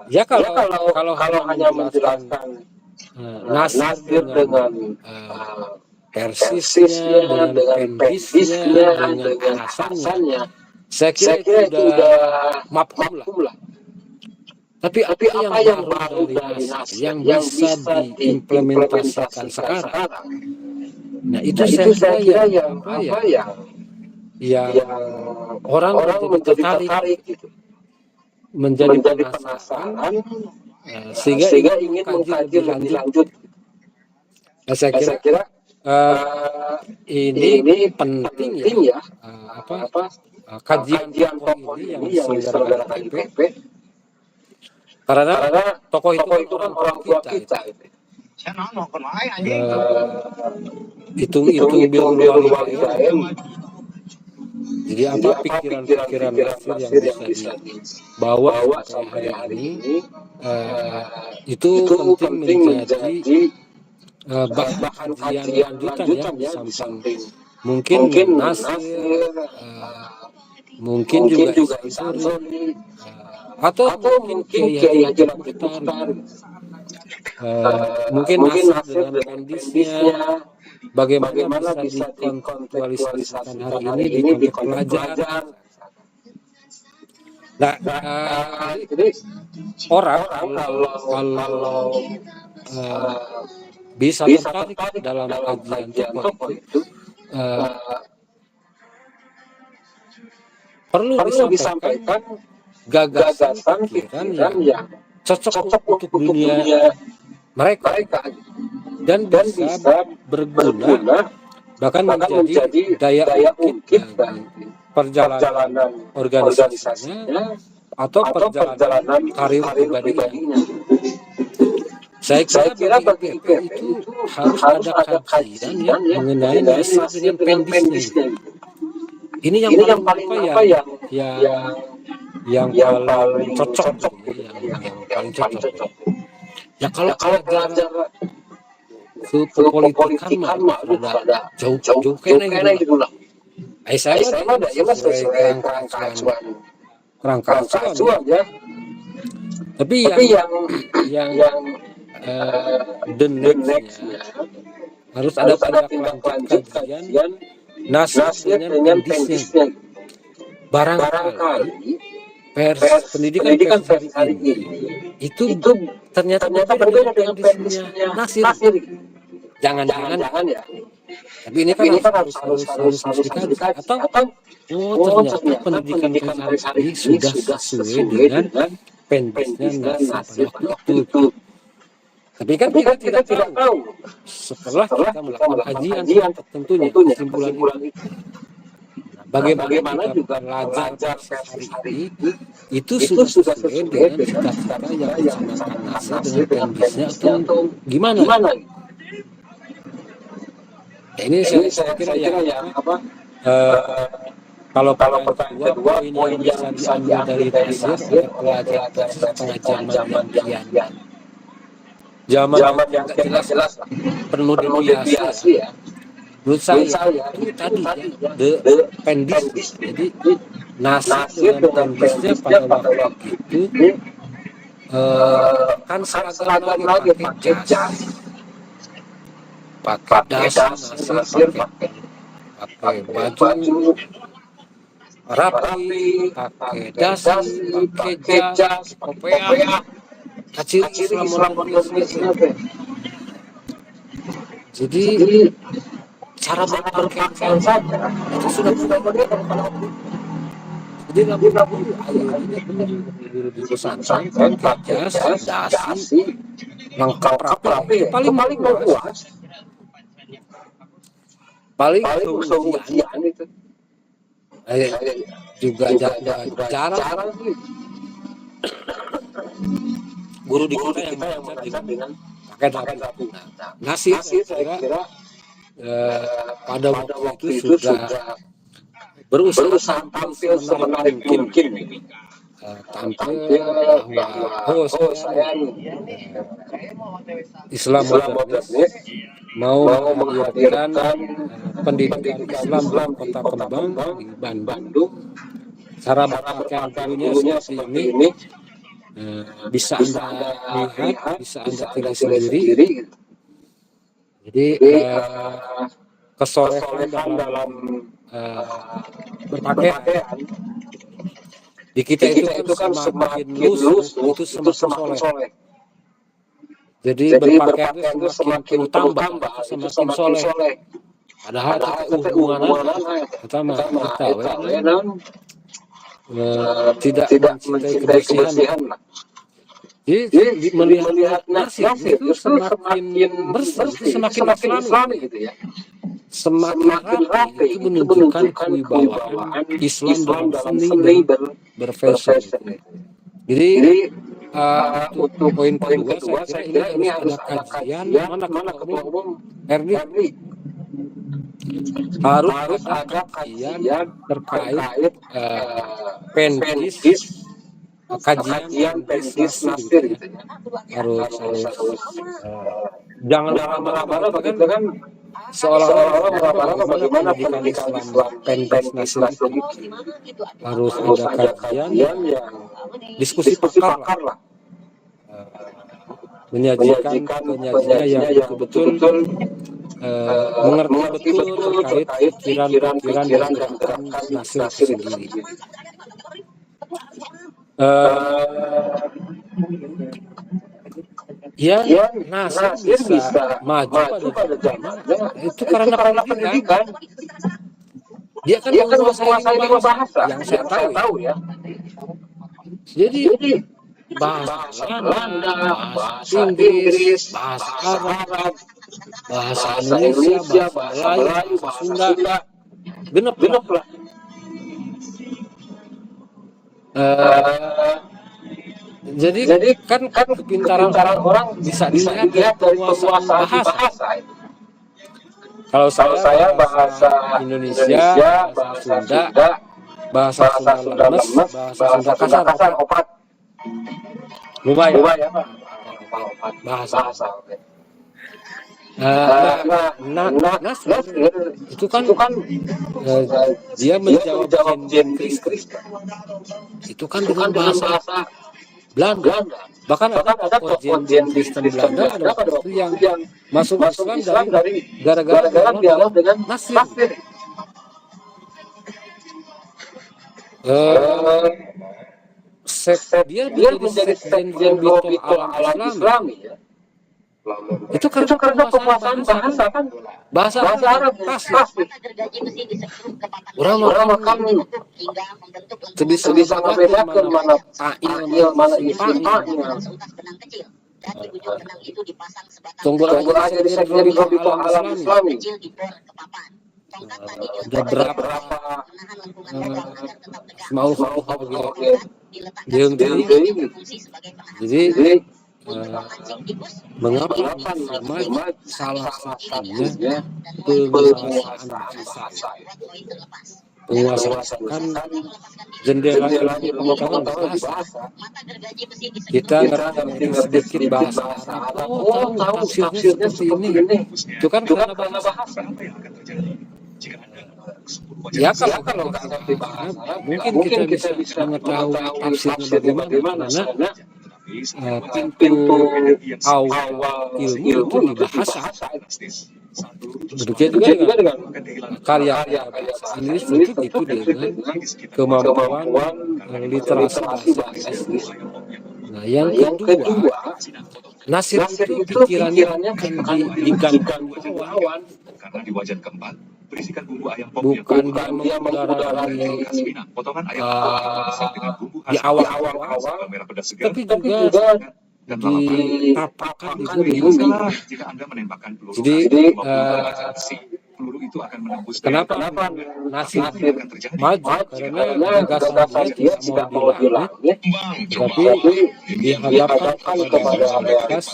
Ya kalau hanya menjelaskan Nasir dengan persisnya, dengan pendisnya, dengan alasannya, saya kira itu sudah mafhum lah. Tapi apa yang baru dari Nasir yang bisa diimplementasikan sekarang? Nah itu saya kira yang orang menjadi tertarik gitu, menjadi penasaran, sehingga ingin mengkaji lebih lanjut. Nah, saya kira ini penting ya, kajian tokoh ini yang diselenggarakan IPP, karena tokoh itu kan orang tua kita. Hitung bilang IKM. Jadi apa pikiran-pikiran Nasir yang bisa dibawa sampai hari ini, itu penting menjadi bahan kajian lanjutan ya, di samping mungkin Nasir, mungkin juga Isansori, atau mungkin Kiai Haji Mukhtar, mungkin Nasir dengan pendisnya, bagaimana bisa dikontekstualisasikan hari ini di konteks pelajaran. Nah, jadi orang kalau bisa tertarik dalam kajian tokoh itu, perlu disampaikan gagasan pikiran yang cocok untuk dunia mereka dan bisa berguna, bahkan menjadi daya ungkit bagi perjalanan organisasinya atau perjalanan karir pribadinya. Saya kira bagi IPP itu harus ada kajian yang mengenai Nasir dengan pendisnya. Ini yang paling yang paling cocok, yang paling cocok. Ya kalau belajar kepolitikan mah udah jauh kena gitu lah. Saya mah sesuai kerangka acuan ya. Tapi yang the next-nya harus ada tindak lanjut kajian Nasir dengan pendisnya. Barangkali pendidikan versi hari ini itu ternyata berbeda dengan pendisnya Nasir. Jangan ya. Tapi ini kan harus dikaji. Atau ternyata pendidikan versi hari ini sudah sesuai dengan pendisnya Nasir pada waktu itu. Tapi kan kita tidak tahu setelah kita melakukan kajian tentunya kesimpulan itu. Bagaimana juga belajar hari ini itu sudah sesuai dengan cita-cita yang dicanangkan Nasir dengan pendisnya atau gimana? Ini saya kira yang kalau kedua poin yang bisa diambil dari Nasir adalah pelajaran pengajaran yang zaman yang jelas penuh deviasi ya. Menurut saya itu tadi the pendis. Jadi Nasir dengan pendisnya pada waktu itu kan seragam lagi pakai jas, pakai Nasir pakai baju rapi, pakai dasi, pakai jas, kopiah, kacil Islam. Jadi cara berpakaian saja itu sudah berbeda pada waktu itu. Jadi nggak perlu benar di pesantren pakai jas, dasi, lengkap rapi, paling luas, paling ujian itu. Juga jarang guru di kita yang mengajar dengan pakai rapi. Nasir kira pada waktu itu sudah berusaha tampil semenarik mungkin, tampil bahwa saya Islam modernis mau menghadirkan pendidikan Islam dalam kota Kembang di Bandung. Cara berpakaian gurunya seperti ini, bisa Anda lihat, bisa Anda pilih sendiri. Jadi kesolehan dalam berpakaian di kita itu kan semakin lusuh itu semakin soleh. Jadi berpakaian itu semakin tambah semakin soleh. Padahal kita hubungannya pertama kita tidak mencintai kebersihan. Jadi melihat nasib itu semakin bersih, semakin islami gitu ya. Semakin rapi itu menunjukkan kewibawaan Islam dalam seni berfashion. Jadi untuk poin kedua saya kira ini harus ada kajian mana ketua umum Erdi harus ada kajian terkait pentis kajian pentis nasir gitu ya. Harus jangan lama-lama kan seolah-olah bagaimana pendidikan Islam pentis nasir itu harus ada kajian yang diskusi pakar lah, menyajikan penyajian yang betul-betul mengerti betul terkait pikiran-pikiran dan gerakan nasir itu sendiri. Nasir bisa maju pada zamannya itu karena pendidikan. Dia kan menguasai 5 bahasa yang saya tahu ya. Jadi bahasa Belanda, bahasa Inggris, bahasa Arab, bahasa Indonesia, bahasa Melayu, bahasa Sunda, genep lah. Jadi kan kepintaran orang bisa dilihat dari penguasaan bahasa. Kalau saya bahasa Indonesia, bahasa Sunda, bahasa Sunda lemes, bahasa Sunda kasar, opat. Lumayan bahasa. Nasir itu kan dia menjawab Jen Kristen. Itu kan dengan bahasa Belanda. Bahkan ada Jen Kristen Belanda ada waktu yang masuk Islam dari gara-gara dialog dengan Nasir. Dia menjadi sekjen Bitul Alam Islami ya. Itu karena penguasaan bahasa kan, bahasa Arab pasti. Orang makan bisa membedakan mana ta'il, mana isim ta'il. Tunggu aja di sekjen Bitul Alam Islami. Ada berapa mau jadi mengapa salah satunya penguasaan jendela pengetahuan bahasa. Kita ngerti sedikit bahasa Arab, tahu tafsirnya seperti ini. Itu kan karena bahasa. Ya kalau nggak ngerti bahasa, mungkin kita bisa mengetahui tafsirnya bagaimana, karena pintu awal ilmu itu di bahasa. Begitu juga dengan karya bahasa Inggris itu dengan kemampuan literasi bahasa Inggris. Nah, yang kedua, Nasir itu pikirannya akan digantungkan awan. Karena di wajan keempat berisikan bumbu ayam pop bukan dia mengudara di awal-awal, tapi juga ditapakan di bumi. Jika Anda menembakkan peluru, jadi peluru itu akan menembus. Kenapa Nasir maju? Karena gagasan dia tidak mau di langit, tapi dihadapkan kepada realitas,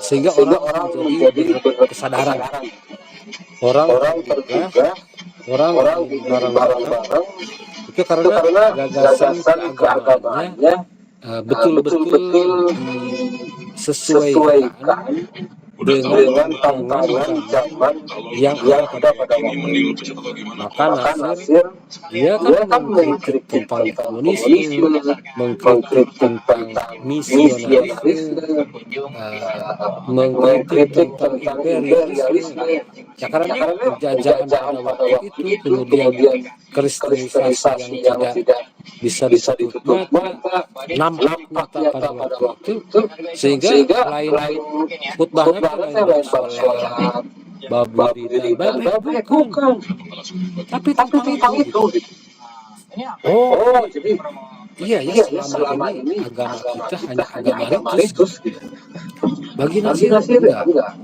sehingga orang menjadi kesadaran. Orang tergugah, orang bareng-bareng itu karena gagasan keagamannya betul-betul disesuaikan dengan tantangan zaman yang ada pada waktu itu. Maka Nasir dia kan mengkritik tentang komunisme, mengkritik tentang misionarisme, mengkritik tentang imperialisme. Ya karena penjajahan pada waktu itu, kemudian kristenisasi yang tidak bisa ditutup mata, nampak nyata pada waktu itu, sehingga lain khutbahnya lain sholat, babu dan babek, bukan. Tapi tentang itu. Oh, jadi iya ya, selama ini agama kita hanya agama ritus. Bagi Nasir enggak.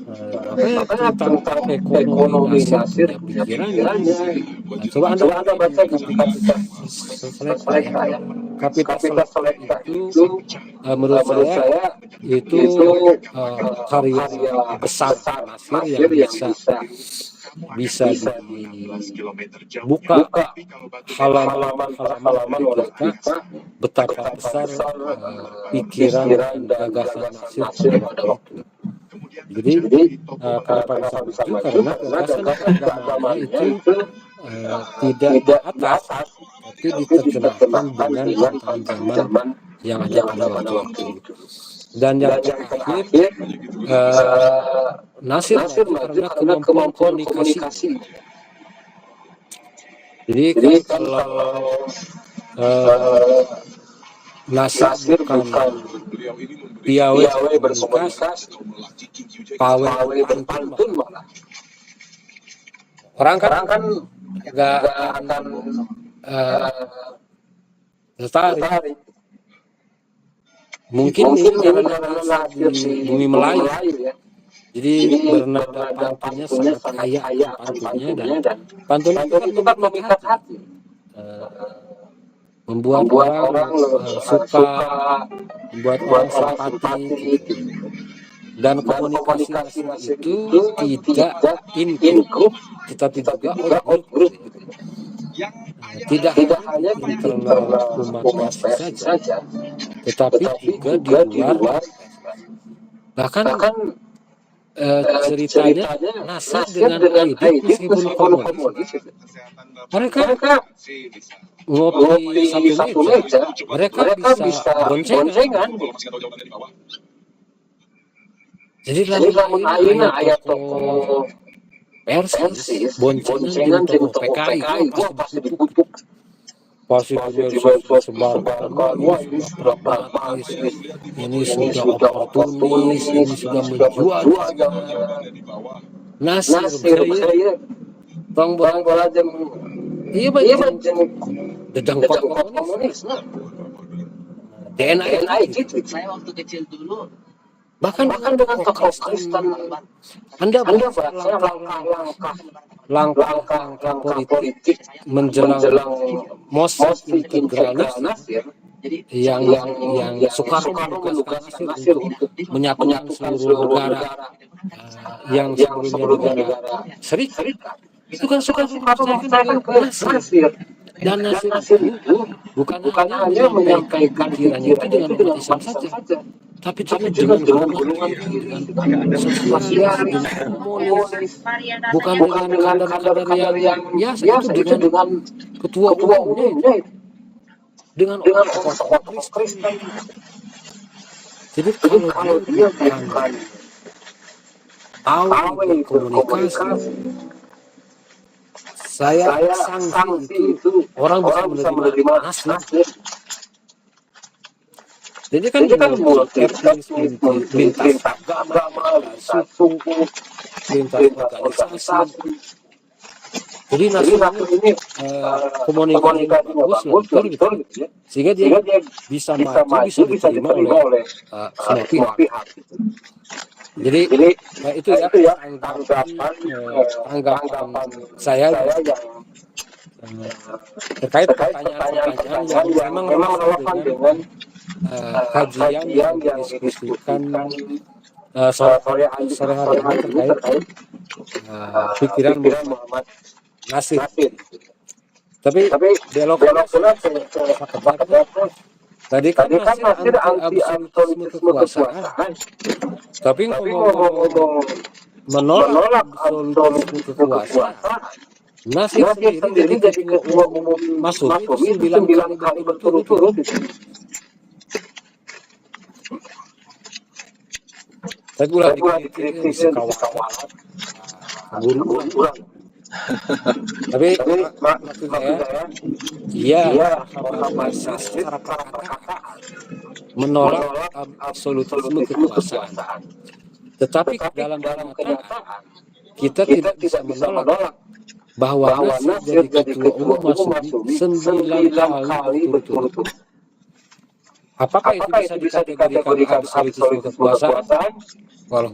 Makanya tentang ekonomi Nasir punya pikirannya. Coba Anda baca di Seleka ya. Kapital Seleka itu menurut saya itu karya besar Nasir yang bisa dibuka halaman oleh kita betapa besar pikiran dan gagasan Nasir pada waktu itu. Jadi kenapa bisa karena gagasan agamanya itu tidak di atas, tapi diterjemahkan dengan tantangan zaman yang ada pada waktu itu. Dan yang terakhir, Nasir karena kemampuan komunikasi. Jadi kalau Nasir bukan piawai berkomunikasi, pawai pantun malah. Orang kan nggak akan tertarik. Mungkin karena Nasir di bumi Melayu ya. Jadi bernada pantunnya sangat kaya pantunnya, dan pantun itu kan memikat hati. Membuat orang suka, membuat orang simpati, dan komunikasi itu tidak in-group, tetapi juga out-group. Tidak hanya di internal umat PSI saja, tetapi juga di luar. Bahkan ceritanya Nasir dengan Aidit meskipun komunis, mereka ngopi satu meja, mereka bisa boncengan. Jadi lamun ayat toko Persis, boncengan di toko PKI pasti dipupuk. Pasti sebarkan, wah ini sudah oportunis, ini sudah menjual. Nasir saya bang jeng iya dedang komunis. DNA gitu. Saya waktu kecil dulu bahkan dengan tokoh Kristen Anda baca langkah politik menjelang Moses integral Nasir yang Soekarno menugaskan Nasir untuk menyatukan seluruh negara yang sebelumnya negara Serikat. Itu kan Soekarno percayakan ke Nasir. Dan Nasir itu bukan hanya menyampaikan pikirannya itu dengan umat Islam saja, tapi juga dengan golongan, dengan sosial, dengan komunis, bukan dengan kader-kader yang biasa, itu dengan ketua umumnya, dengan tokoh Kristen. Jadi kalau dia bukan tahu berkomunikasi, saya sangsi itu orang bisa menerima Nasir. Jadi kan etnis, lintas agama, suku, lintas organisasi. Jadi Nasir ini komunikasinya bagus, betul, sehingga dia bisa maju, bisa diterima oleh semua pihak. Jadi itu ya tanggapan saya terkait pertanyaan yang memang relevan dengan kajian yang didiskusikan sore hari ini terkait pikiran Muhammad Nasir. Tapi belok Tadi kan Nasir anti absolutisme kekuasaan. Tapi ngomong menolak absolutisme kekuasaan, Nasir sendiri jadi ketua umum masuk itu 9 kali berturut-turut. Saya ulah dikritik bisa kawan. Buruan. Tapi maksud saya, iya, Marxis secara kata menolak absolutisme kekuasaan. Tetapi dalam kenyataan kita tidak bisa menolak bahwa Nasir jadi ketua umum Marsudi 9 kali berturut-turut. Apakah itu bisa dikategorikan absolutisme kekuasaan? Walau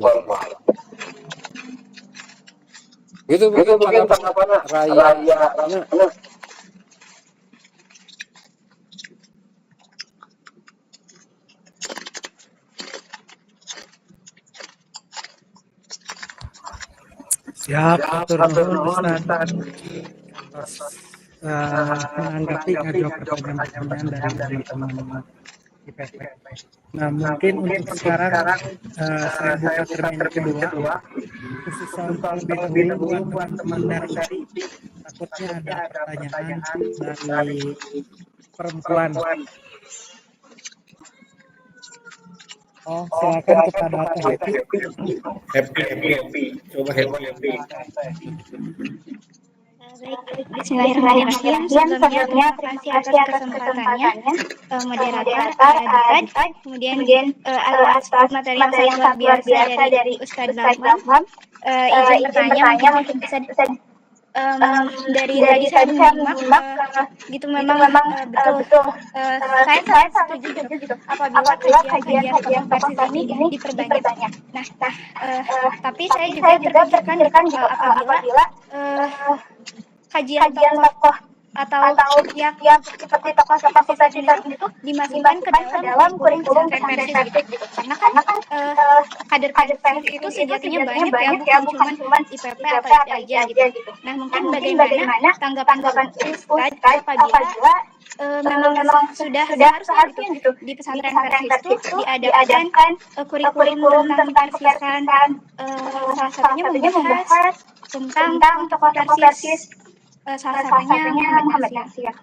itu mungkin tanggapan raya. Siap, atur nuhun Ustaz. Menanggapi ngajawab pertanyaan dari teman-teman IPP. Nah, mungkin untuk sekarang saya buka termin kedua, khusus terlebih dahulu buat teman dari takutnya ada pertanyaan dari perempuan. Oh, silakan kepada Happy. Coba happy. Baik, bismillahirrahmanirrahim. Sebelumnya terima kasih atas kesempatannya, moderator, Dipad, kemudian atas materi yang sangat luar biasa dari Ustadz Bambang. Izin bertanya, mungkin bisa dari tadi saya menyimak, gitu memang betul. Saya sangat setuju gitu apabila kajian tokoh Persis ini diperbanyak. Nah, tapi saya juga terpikirkan gitu apabila kajian tokoh atau yang seperti tokoh Persis itu dimasukkan ke dalam kurikulum pesantren Persis gitu. Karena kan kader Persis itu sejatinya banyak ya, bukan cuma IPP atau IPA aja gitu. Nah, mungkin bagaimana tanggapan Ustadz apabila memang sudah seharusnya gitu di pesantren Persis itu diadakan kurikulum tentang Persisan, salah satunya membahas tentang tokoh Persis, salah satunya Muhammad Nasir.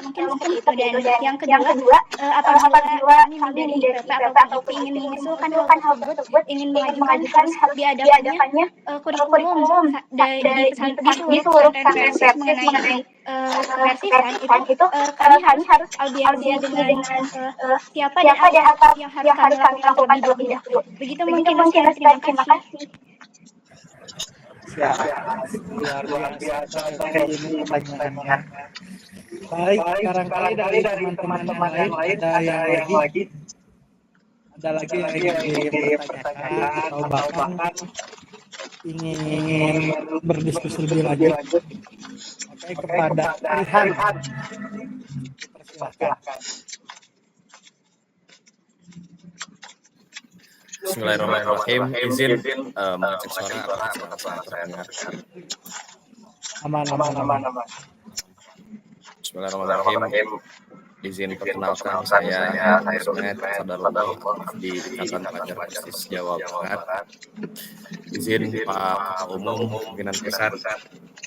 Mungkin seperti itu. Dan yang kedua, apabila kami dari IPP atau IPI ingin mengusulkan hal tersebut, ingin mengajukan harus diadakannya kurikulum di seluruh pesantren Persis mengenai Persisan itu kami harus audiensi dengan siapa dan apa yang harus kami lakukan terlebih dahulu. Begitu mungkin. Terima kasih. luar biasa ini pertanyaannya. Baik, barangkali dari teman-teman yang lain ada lagi yang dipertanyakan atau bahkan ingin berdiskusi lebih lanjut. Oke, kepada Rihan, dipersilakan. Bismillahirrahmanirrahim. Izin mengecek suara apakah saya terdengar. Aman. Bismillahirrahmanirrahim. Izin perkenalkan saya Sunet Sadarullah di Ikatan Pelajar Persis Jawa Barat. Izin Pak Umum Pimpinan Pusat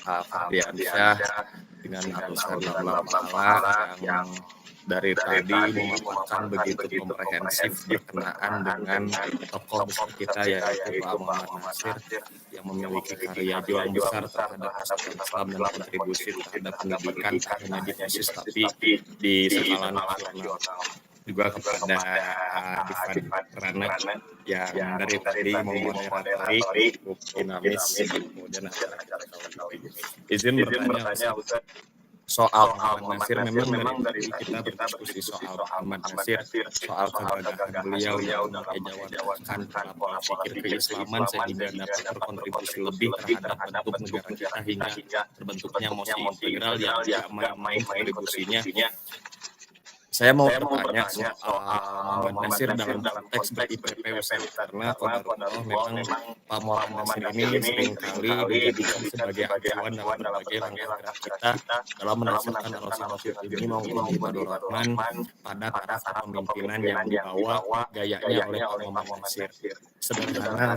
Pak Fardiansyah dengan Arusan Lama Pahala yang dari tadi memaparkan begitu komprehensif berkenaan dengan tokoh besar kita yaitu Pak Muhammad Nasir yang memiliki karya juang besar terhadap persatuan Islam dan kontribusi terhadap pendidikan tak hanya di Persis tapi di skala nasional. Juga kepada Dipad Keranet yang dari tadi memoderatori dinamis kemudian acara-acara. Izin bertanya soal Muhammad Nasir, memang dari kita berdiskusi soal Muhammad Nasir, soal kegagahan beliau yang mengejawantakan pola pikir keislaman sehingga dapat berkontribusi lebih terhadap bentuk negara kita hingga terbentuknya mosi integral yang diamai kontribusinya Saya mau bertanya soal Muhammad Nasir dalam konteks ber-IPP USN, karena kodarullah memang Pak Muhammad Nasir ini seringkali dijadikan sebagai acuan dalam berbagai langkah gerak kita dalam menyelesaikan alokasi ini maupun di Fadul Rahman pada karakter kepemimpinan yang dibawa gayanya oleh Pak Muhammad Nasir. Sederhana,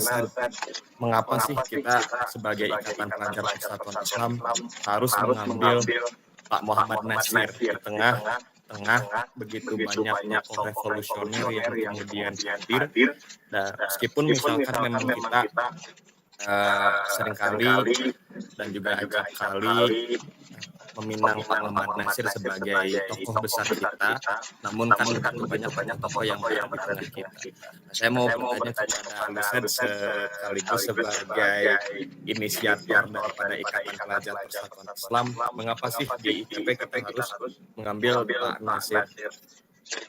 mengapa sih kita sebagai Ikatan Pelajar Persatuan Islam harus mengambil Pak Muhammad Nasir di tengah begitu banyak tokoh revolusioner yang kemudian hadir, dan meskipun misalkan memang kita seringkali dan juga acap kali meminang Pak Muhammad Nasir sebagai tokoh besar kita, namun kan banyak tokoh yang berada di tengah kita. Saya mau bertanya kepada Aluset sekaligus sebagai inisiator daripada Ikatan Pelajar Persatuan Islam, mengapa sih di IPP kita harus mengambil Pak Nasir?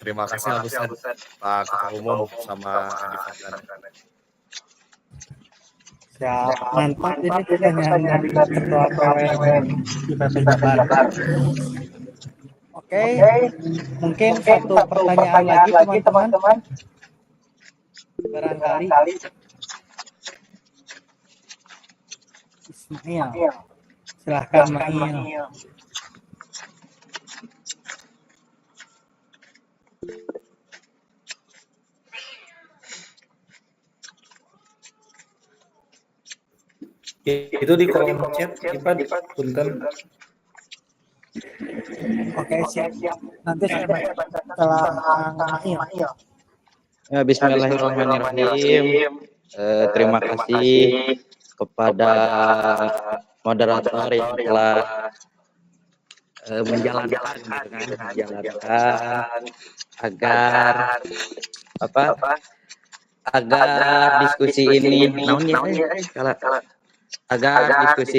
Terima kasih Aluset, Pak Ketua Umum sama Adik Fadlan. Ya, mantap ini pertanyaan dari Ketua PW IPP Jabar. Oke, mungkin satu pertanyaan lagi teman-teman. Barangkali Ismail. Silahkan Ismail. Itu di kolom chat, punten. Oke, siap. Nanti saya baca setelah Ismail. Bismillahirrahmanirrahim. Terima kasih kepada moderator yang telah menjalankan agar diskusi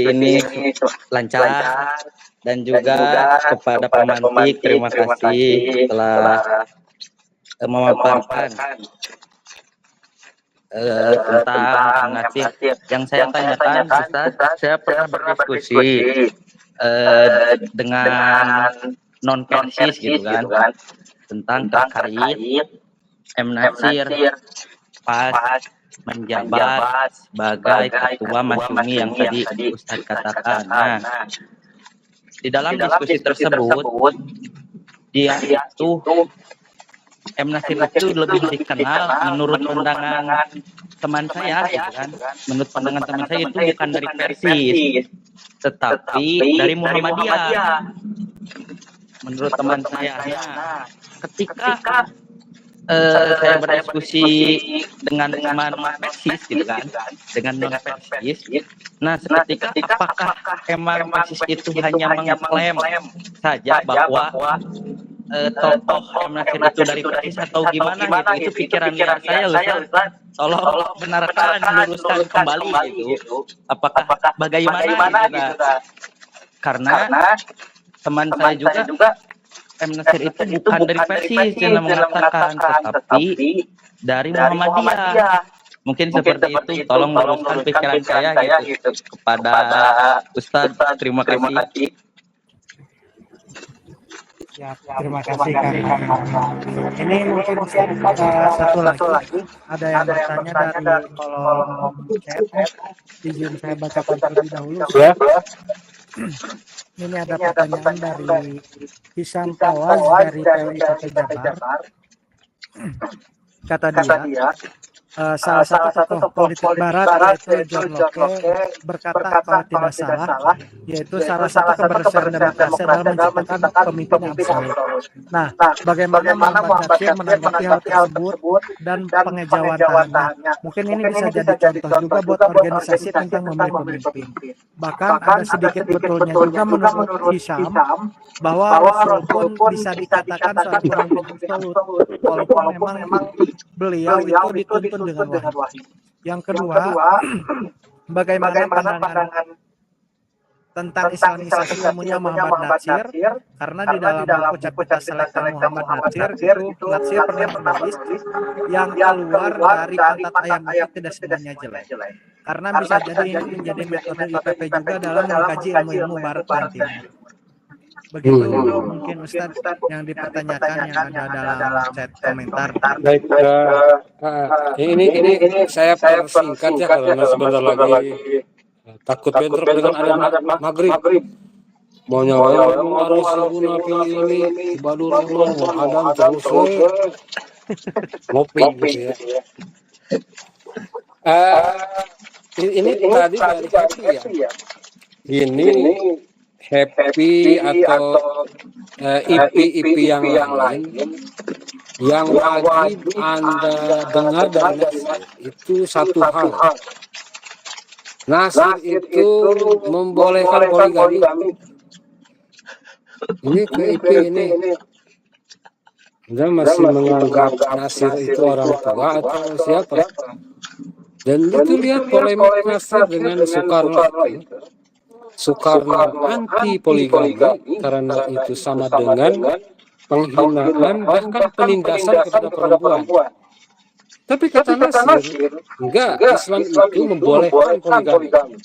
ini lancar, dan juga kepada pemantik terima kasih telah memaparkan tentang nasib yang saya tanyakan. Ustaz, saya pernah berdiskusi dengan non persis gitu kan, tentang terkait M. Nasir pas menjabat sebagai ketua Masyumi yang tadi Ustaz katakan. Nah, di dalam diskusi tersebut dia itu M. Nasir itu lebih dikenal menurut pandangan teman saya, gitu kan. Menurut pandangan teman saya itu bukan dari Persis, tetapi dari Muhammadiyah. Menurut teman saya, ketika saya berdiskusi dengan teman Persis, gitu kan, dengan non Persis. Nah, seketika apakah emang Persis itu hanya mengklaim saja bahwa tokoh M. Nasir itu dari Persis atau gimana gitu? Itu pikiran saya, Ustaz. Tolong benarkan, luruskan kembali gitu. Apakah bagaimana gitu? Karena teman saya juga M. Nasir itu bukan dari Persis yang mengatakan, tetapi dari Muhammadiyah. Mungkin seperti itu. Tolong luruskan pikiran saya gitu kepada Ustaz. Terima kasih. Ya, terima kasih Kang. Ini mungkin satu lagi. Ada yang bertanya dari kolom chat. Izin saya bacakan terlebih dahulu. Ini ada pertanyaan dari Hisam Fawaz dari PWIPP Jabar. Kata dia, salah satu tokoh politik barat yaitu John Locke berkata kalau tidak salah, yaitu salah satu keberhasilan demokrasi adalah menciptakan pemimpin yang absolut. Nah, bagaimana Muhammad Nasir menanggapi hal tersebut dan pengejawantahannya? Mungkin ini bisa jadi contoh juga buat organisasi tentang memilih pemimpin. Bahkan ada sedikit betulnya juga menurut Hisam bahwa Rasul pun bisa dikatakan seorang pemimpin absolut, walaupun memang beliau itu dituntun dengan wahyu. Yang kedua, bagaimana pandangan tentang islamisasi ilmunya Muhammad Nasir? Karena di dalam buku Capita Selekta Muhammad Nasir itu Nasir pernah menulis yang keluar dari pantat ayam itu tidak semuanya jelek. Karena bisa jadi ini menjadi metode IPP juga dalam mengkaji ilmu-ilmu barat dan timur. Begitu mungkin Ustadz yang dipertanyakan yang ada dalam chat komentar. Baik, ini saya persingkat ya karena sebentar lagi takut bentrok dengan ada maghrib. Mau nyawain harus guna pilih ini ibadur rahman mau adam terus ngopi gitu ya. Ini tadi dari Happy ya. Ini Happy atau IP yang lain yang wajib Anda dengar dari Nasir itu satu hal. Nasir itu membolehkan poligami. Ini ke IP ini. Anda masih menganggap Nasir itu orang tua atau siapa? Dan itu lihat polemik Nasir dengan Soekarno itu. Soekarno anti poligami karena itu sama dengan penghinaan bahkan penindasan kepada perempuan. Tapi kata Nasir, enggak, Islam itu membolehkan poligami.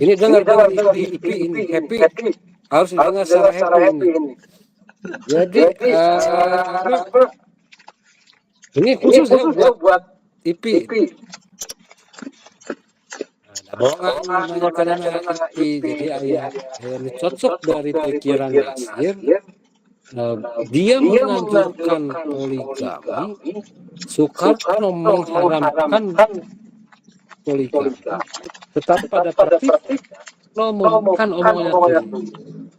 Ini dengar di IP ini, Happy harus didengar secara Happy ini. Jadi ini khusus ya buat IP. Bohongan karena IP, jadi ayat ini cocok dari pikiran Nasir. Dia menganjurkan poligami, Soekarno mengharamkan poligami, tetapi pada praktik mengumumkan omongannya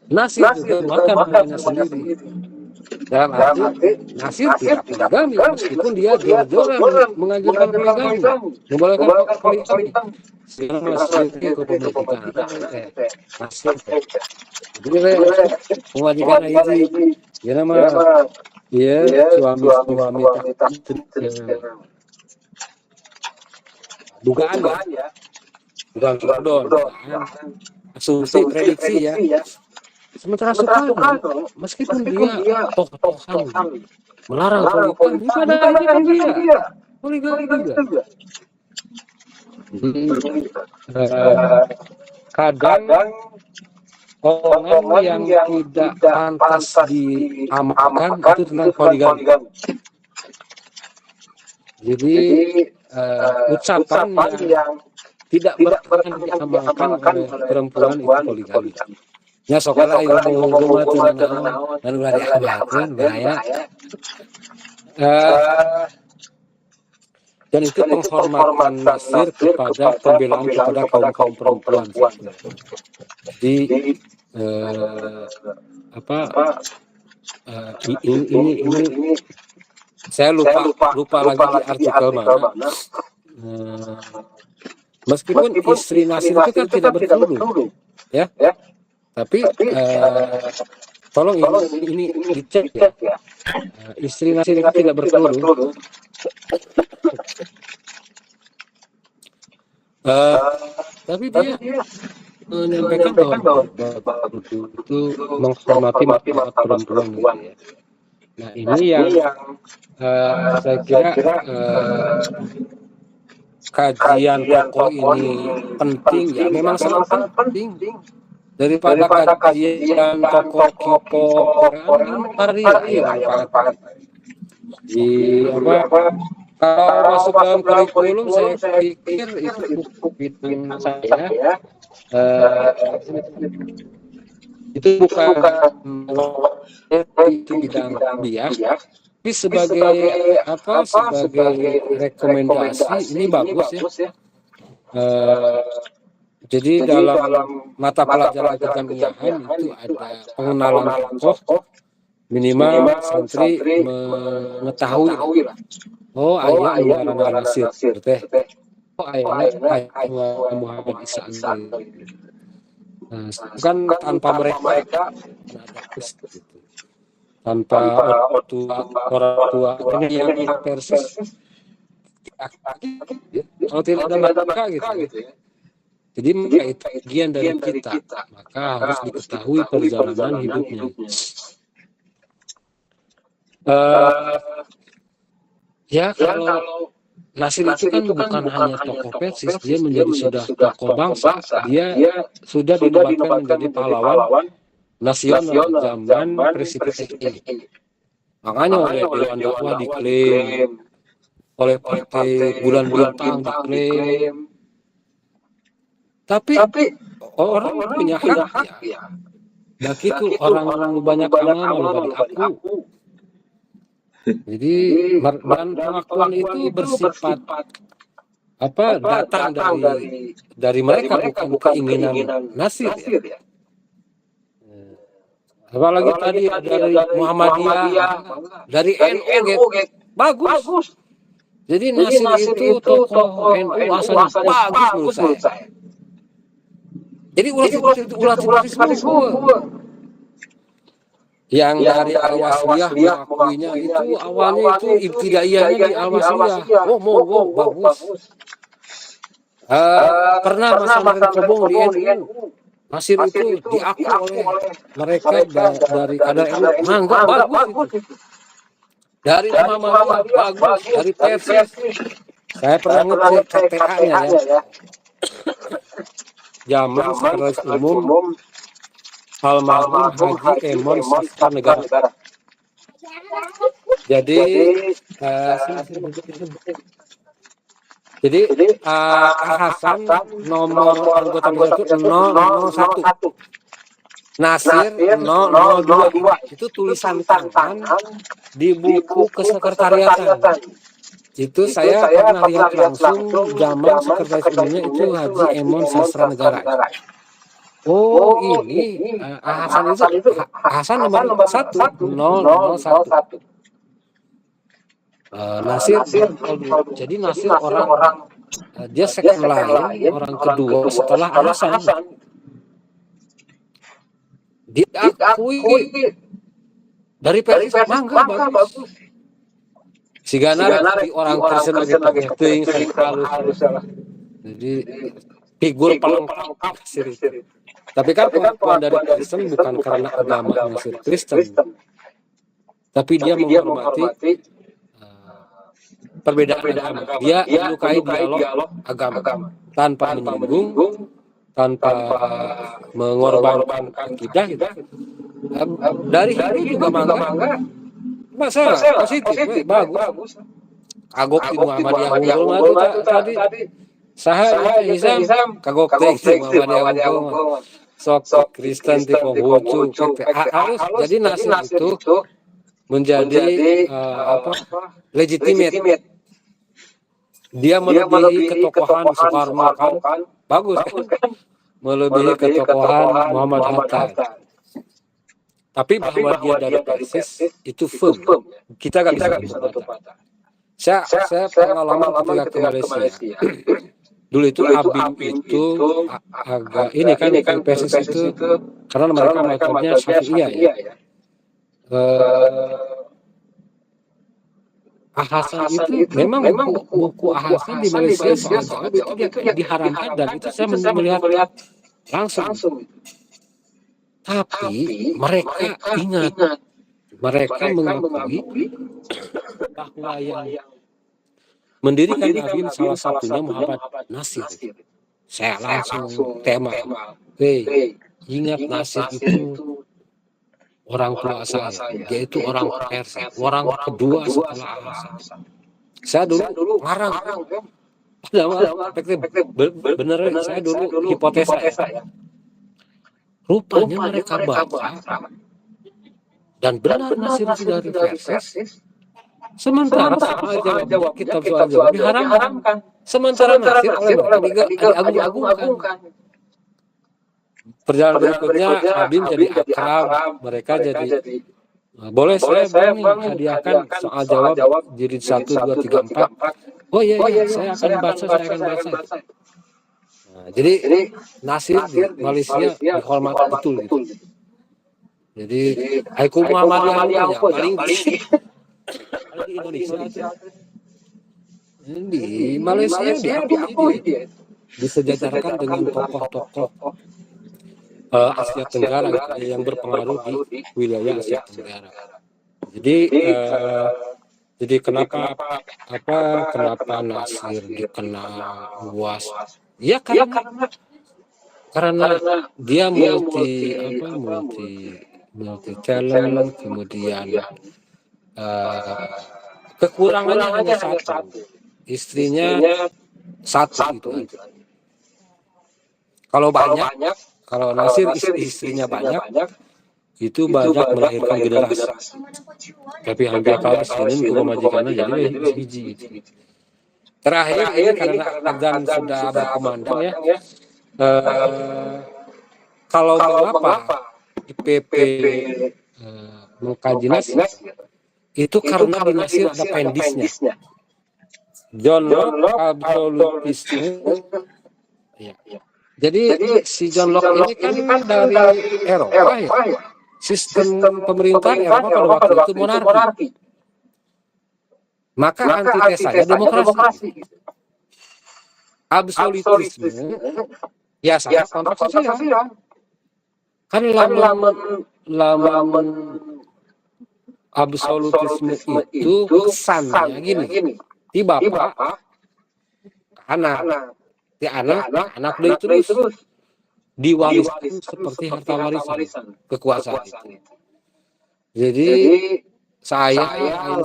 Nasir juga makan omongannya sendiri. Dalam arti Nasir tidak poligami meskipun dia jor-joran menganjurkan poligami, membolehkan poligami. Sekarang Nasir kepemilikan Nasir. Jadi memajikan itu ya nama ya suami dugaan asumsi prediksi ya. Sementara Soekarno meskipun dia tokoh melarang poligami, pada akhirnya kan dia poligami juga. Kadang omongan yang tidak pantas diamalkan itu tentang poligami. Jadi ucapan yang tidak berkenan diamalkan oleh perempuan itu poligami. Ya soalnya yang ngomong dan udah diamalkan bahaya. Dan itu penghormatan Nasir kepada pembelaan kepada kaum perempuan. Jadi ini saya lupa lagi di artikel mana. Meskipun istri Nasir itu kan tidak berkerudung, ya. Tapi tolong ini dicek ya. Istri Nasir itu tidak berkerudung. Tapi dia menyampaikan bahwa itu menghormati martabat perempuan gitu ya. Nah ini yang saya kira kajian tokoh ini penting ya, memang sangat penting daripada kajian tokoh Korea Korea di kalau masuk dalam kurikulum saya pikir itu bidang saya itu bukan itu bidang dia, tapi sebagai rekomendasi ini bagus ya. Jadi dalam mata pelajaran kekemiahan itu ada pengenalan tokoh, minimal santri mengetahui oh ayah Muhammad Nasir teh, oh ayah Muhammad Isa kan tanpa mereka tanpa orang tua ini yang persis kalau tidak ada mereka gitu ya. Jadi mereka itu bagian dari kita, maka harus diketahui perjalanan hidupnya. Ya kalau Nasir itu kan bukan hanya tokoh persis, dia menjadi sudah tokoh bangsa, dia sudah dinobatkan menjadi pahlawan nasional zaman Presiden ini. Makanya oleh Dewan Dakwah diklaim, oleh Partai Bulan Bintang diklaim. Tapi orang punya hak ya. Dan itu orang banyak amal bagi aku. Jadi dan pengakuan itu bersifat datang dari mereka, bukan keinginan Nasir ya. Apalagi tadi dari Muhammadiyah, dari NU bagus. Jadi Nasir itu tokoh NU asalnya bagus menurut saya. Jadi ulah seperti semua. Yang dari Al-Wasliyah mengakuinya itu awalnya itu ibtidaiyahnya di Al-Wasliyah. Wow, bagus. Pernah masa berkobong di NU. Nasir itu diakui oleh mereka dari kadar NU. Mangga bagus. Dari Muhammadiyah bagus, dari Persis. Saya pernah ngecek KTA-nya ya. Zaman Sekretaris Umum almarhum Haji Emon Sastra Negara. Jadi Hasan nomor anggota dewan itu 001, Nasir 002. Itu tulisan tangan di buku kesekretariatan. Itu saya pernah lihat langsung zaman Sekretaris Umumnya itu Haji Emon Sastra Negara. Oh ini Hasan nomor 1 001. Nasir, jadi Nasir orang dia second line, orang kedua setelah Hasan. Diakui dari Persis, mangga bagus. Sigana di orang Kristen lagi penting halus. Jadi figur pelengkap Nasir itu. Tapi kan pengakuan dari Kristen bukan karena agama Nasir Kristen, tapi dia menghormati perbedaan agama. Dia menyukai dialog agama tanpa menyinggung, tanpa mengorbankan akidah. Dari Hindu juga mangga. Masalah positif, bagus. Kagok di Muhammadiyah unggul tadi. Saha Islam kagok di Muhammadiyah unggul. Sok Kristen di Konghucu. Harus jadi Nasir itu menjadi legitimate. Dia melebihi ketokohan Soekarno kan, bagus kan? Melebihi ketokohan Muhammad Hatta. Tapi bahwa dia dari Persis itu firm. Kita gak bisa membantah. Saya pengalaman ketika ke Malaysia. Dulu itu Abim itu agak ini kan Persis itu karena mereka metodenya Syafi'iyah ya. Hasan itu memang buku Hasan di Malaysia soal jawab itu dia diharamkan, dan itu saya melihat langsung. Tapi mereka ingat, mereka mengakui bahwa yang mendirikan Abim salah satunya Muhammad Nasir. Saya langsung tema, ingat Nasir itu orang tua saya, dia itu orang Persia, orang kedua setelah Hasan. Saya dulu ngarang, padahal bener saya dulu hipotesa ya. Rupanya mereka baca dan benar Nasir itu dari Persis. Sementara soal jawab kitab soal jawab diharamkan. Sementara Nasir oleh mereka diagung-agungkan. Perjalanan berikutnya Abim jadi akrab, mereka jadi boleh saya hadiahkan soal jawab jilid 1, 2, 3, 4. Oh iya, saya akan baca. Nah, jadi Nasir di Malaysia dihormati betul gitu. Jadi Haiku Muhammadiyah paling di Indonesia aja. Di Malaysia diakui dia disejajarkan dengan tokoh-tokoh Asia Tenggara yang berpengaruh di wilayah Asia Tenggara. Jadi kenapa Nasir dikenal luas? Ya karena karena dia multi talent, kemudian kekurangannya hanya satu, istrinya satu gitu aja. Kalau Nasir istrinya banyak, itu banyak melahirkan generasi. Tapi hampir kalah sinin ke majikannya jadi biji gitu. Terakhir ini karena adzan sudah berkumandang ya. Kalau mengapa IPP mengkaji Nasir itu karena di Nasir ada pendisnya. John Locke absolutisme. Ya. Jadi si John Locke ini kan dari Eropa ya. Sistem pemerintahan Eropa pada waktu itu monarki. Maka antitesanya demokrasi. Absolutisme ya sangat kontroversial. Kan laman absolutisme itu kesannya gini. Di bapak anak dia terus diwariskan seperti harta warisan kekuasaan itu. Jadi saya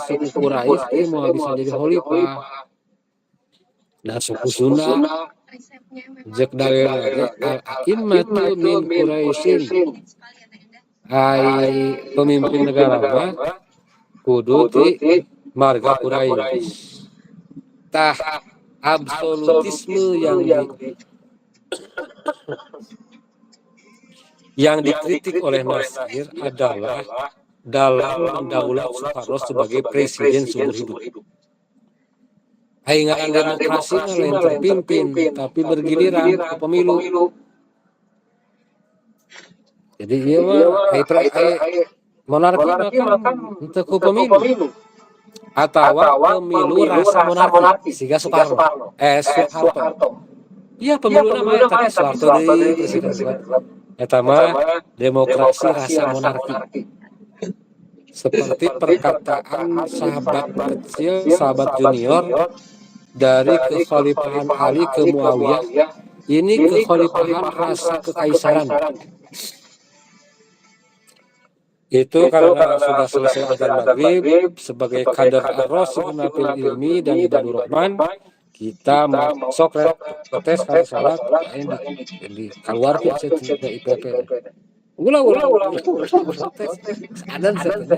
suku Quraisy mau bisa jadi khalifah. Nah suku Sunda jek dari al-a'immatu min Quraisyin. Pemimpin negara mah kudu ti marga Quraisy. Tah absolutisme yang dikritik oleh Nasir adalah dalam mendaulat Soekarno sebagai presiden seumur hidup. Ingat demokrasi lain terpimpin, tapi bergiliran ke pemilu. Jadi iya mah monarki makan untuk ke pemilu. Atau pemilu rasa monarki sehingga Soeharto. Iya pemilu namanya tapi Soeharto di presiden. Eta mah demokrasi rasa monarki. Seperti perkataan sahabat kecil, sahabat junior dari kekhalifahan Ali ke Muawiyah, ini kekhalifahan rasa kekaisaran. Itu karena sudah selesai adzan maghrib, sebagai kader ar-rasul nafil ilmi dan ibadur rahman, kita masuk protes kalau salat di keluar biasa tidak IPP. Ulah protes. Adan saja.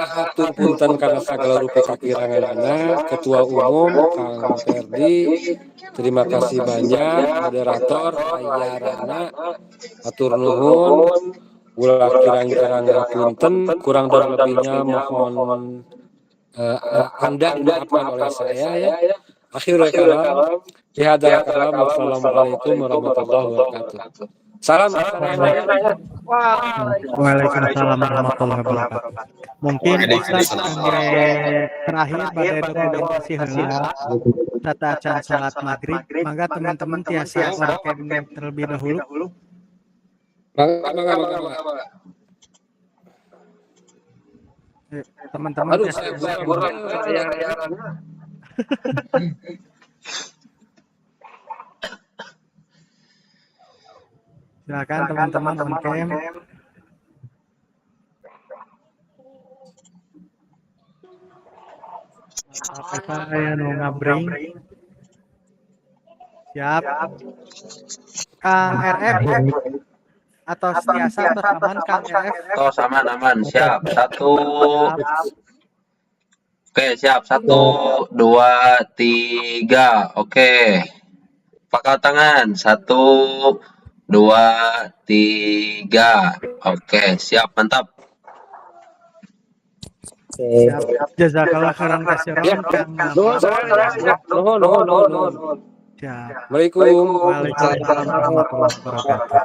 Hatur punten karena sagala rupa kakiranganana, Ketua Umum Kang Ferdi, terima kasih banyak, moderator Ayarana, hatur nuhun, ulah kirang-kirang punten, kurang dan lebihnya mohon Anda dimaafkan oleh saya ya. Akhirul kalam, bihadzal kalam, wassalamualaikum warahmatullahi wabarakatuh. Salam. Waalaikumsalam warahmatullahi wabarakatuh. Mungkin Ustaz terakhir pada dokumentasi heula tata acan salat maghrib, mangga teman-teman tiasa oreken terlebih dahulu. Mangga. Teman-teman tiasa silakan teman-teman on cam. Apa yang mau ngabring? Siap. Kang RF atau biasa atau aman Kang RF? Tos aman, siap. Oke, siap. 1, 2, 3. Oke. Pangkat tangan. 1, 2, 3. Oke, siap, mantap. Siap. Jazakallah khairan katsiran Kang. Assalamualaikum. Waalaikumsalam warahmatullahi wabarakatuh.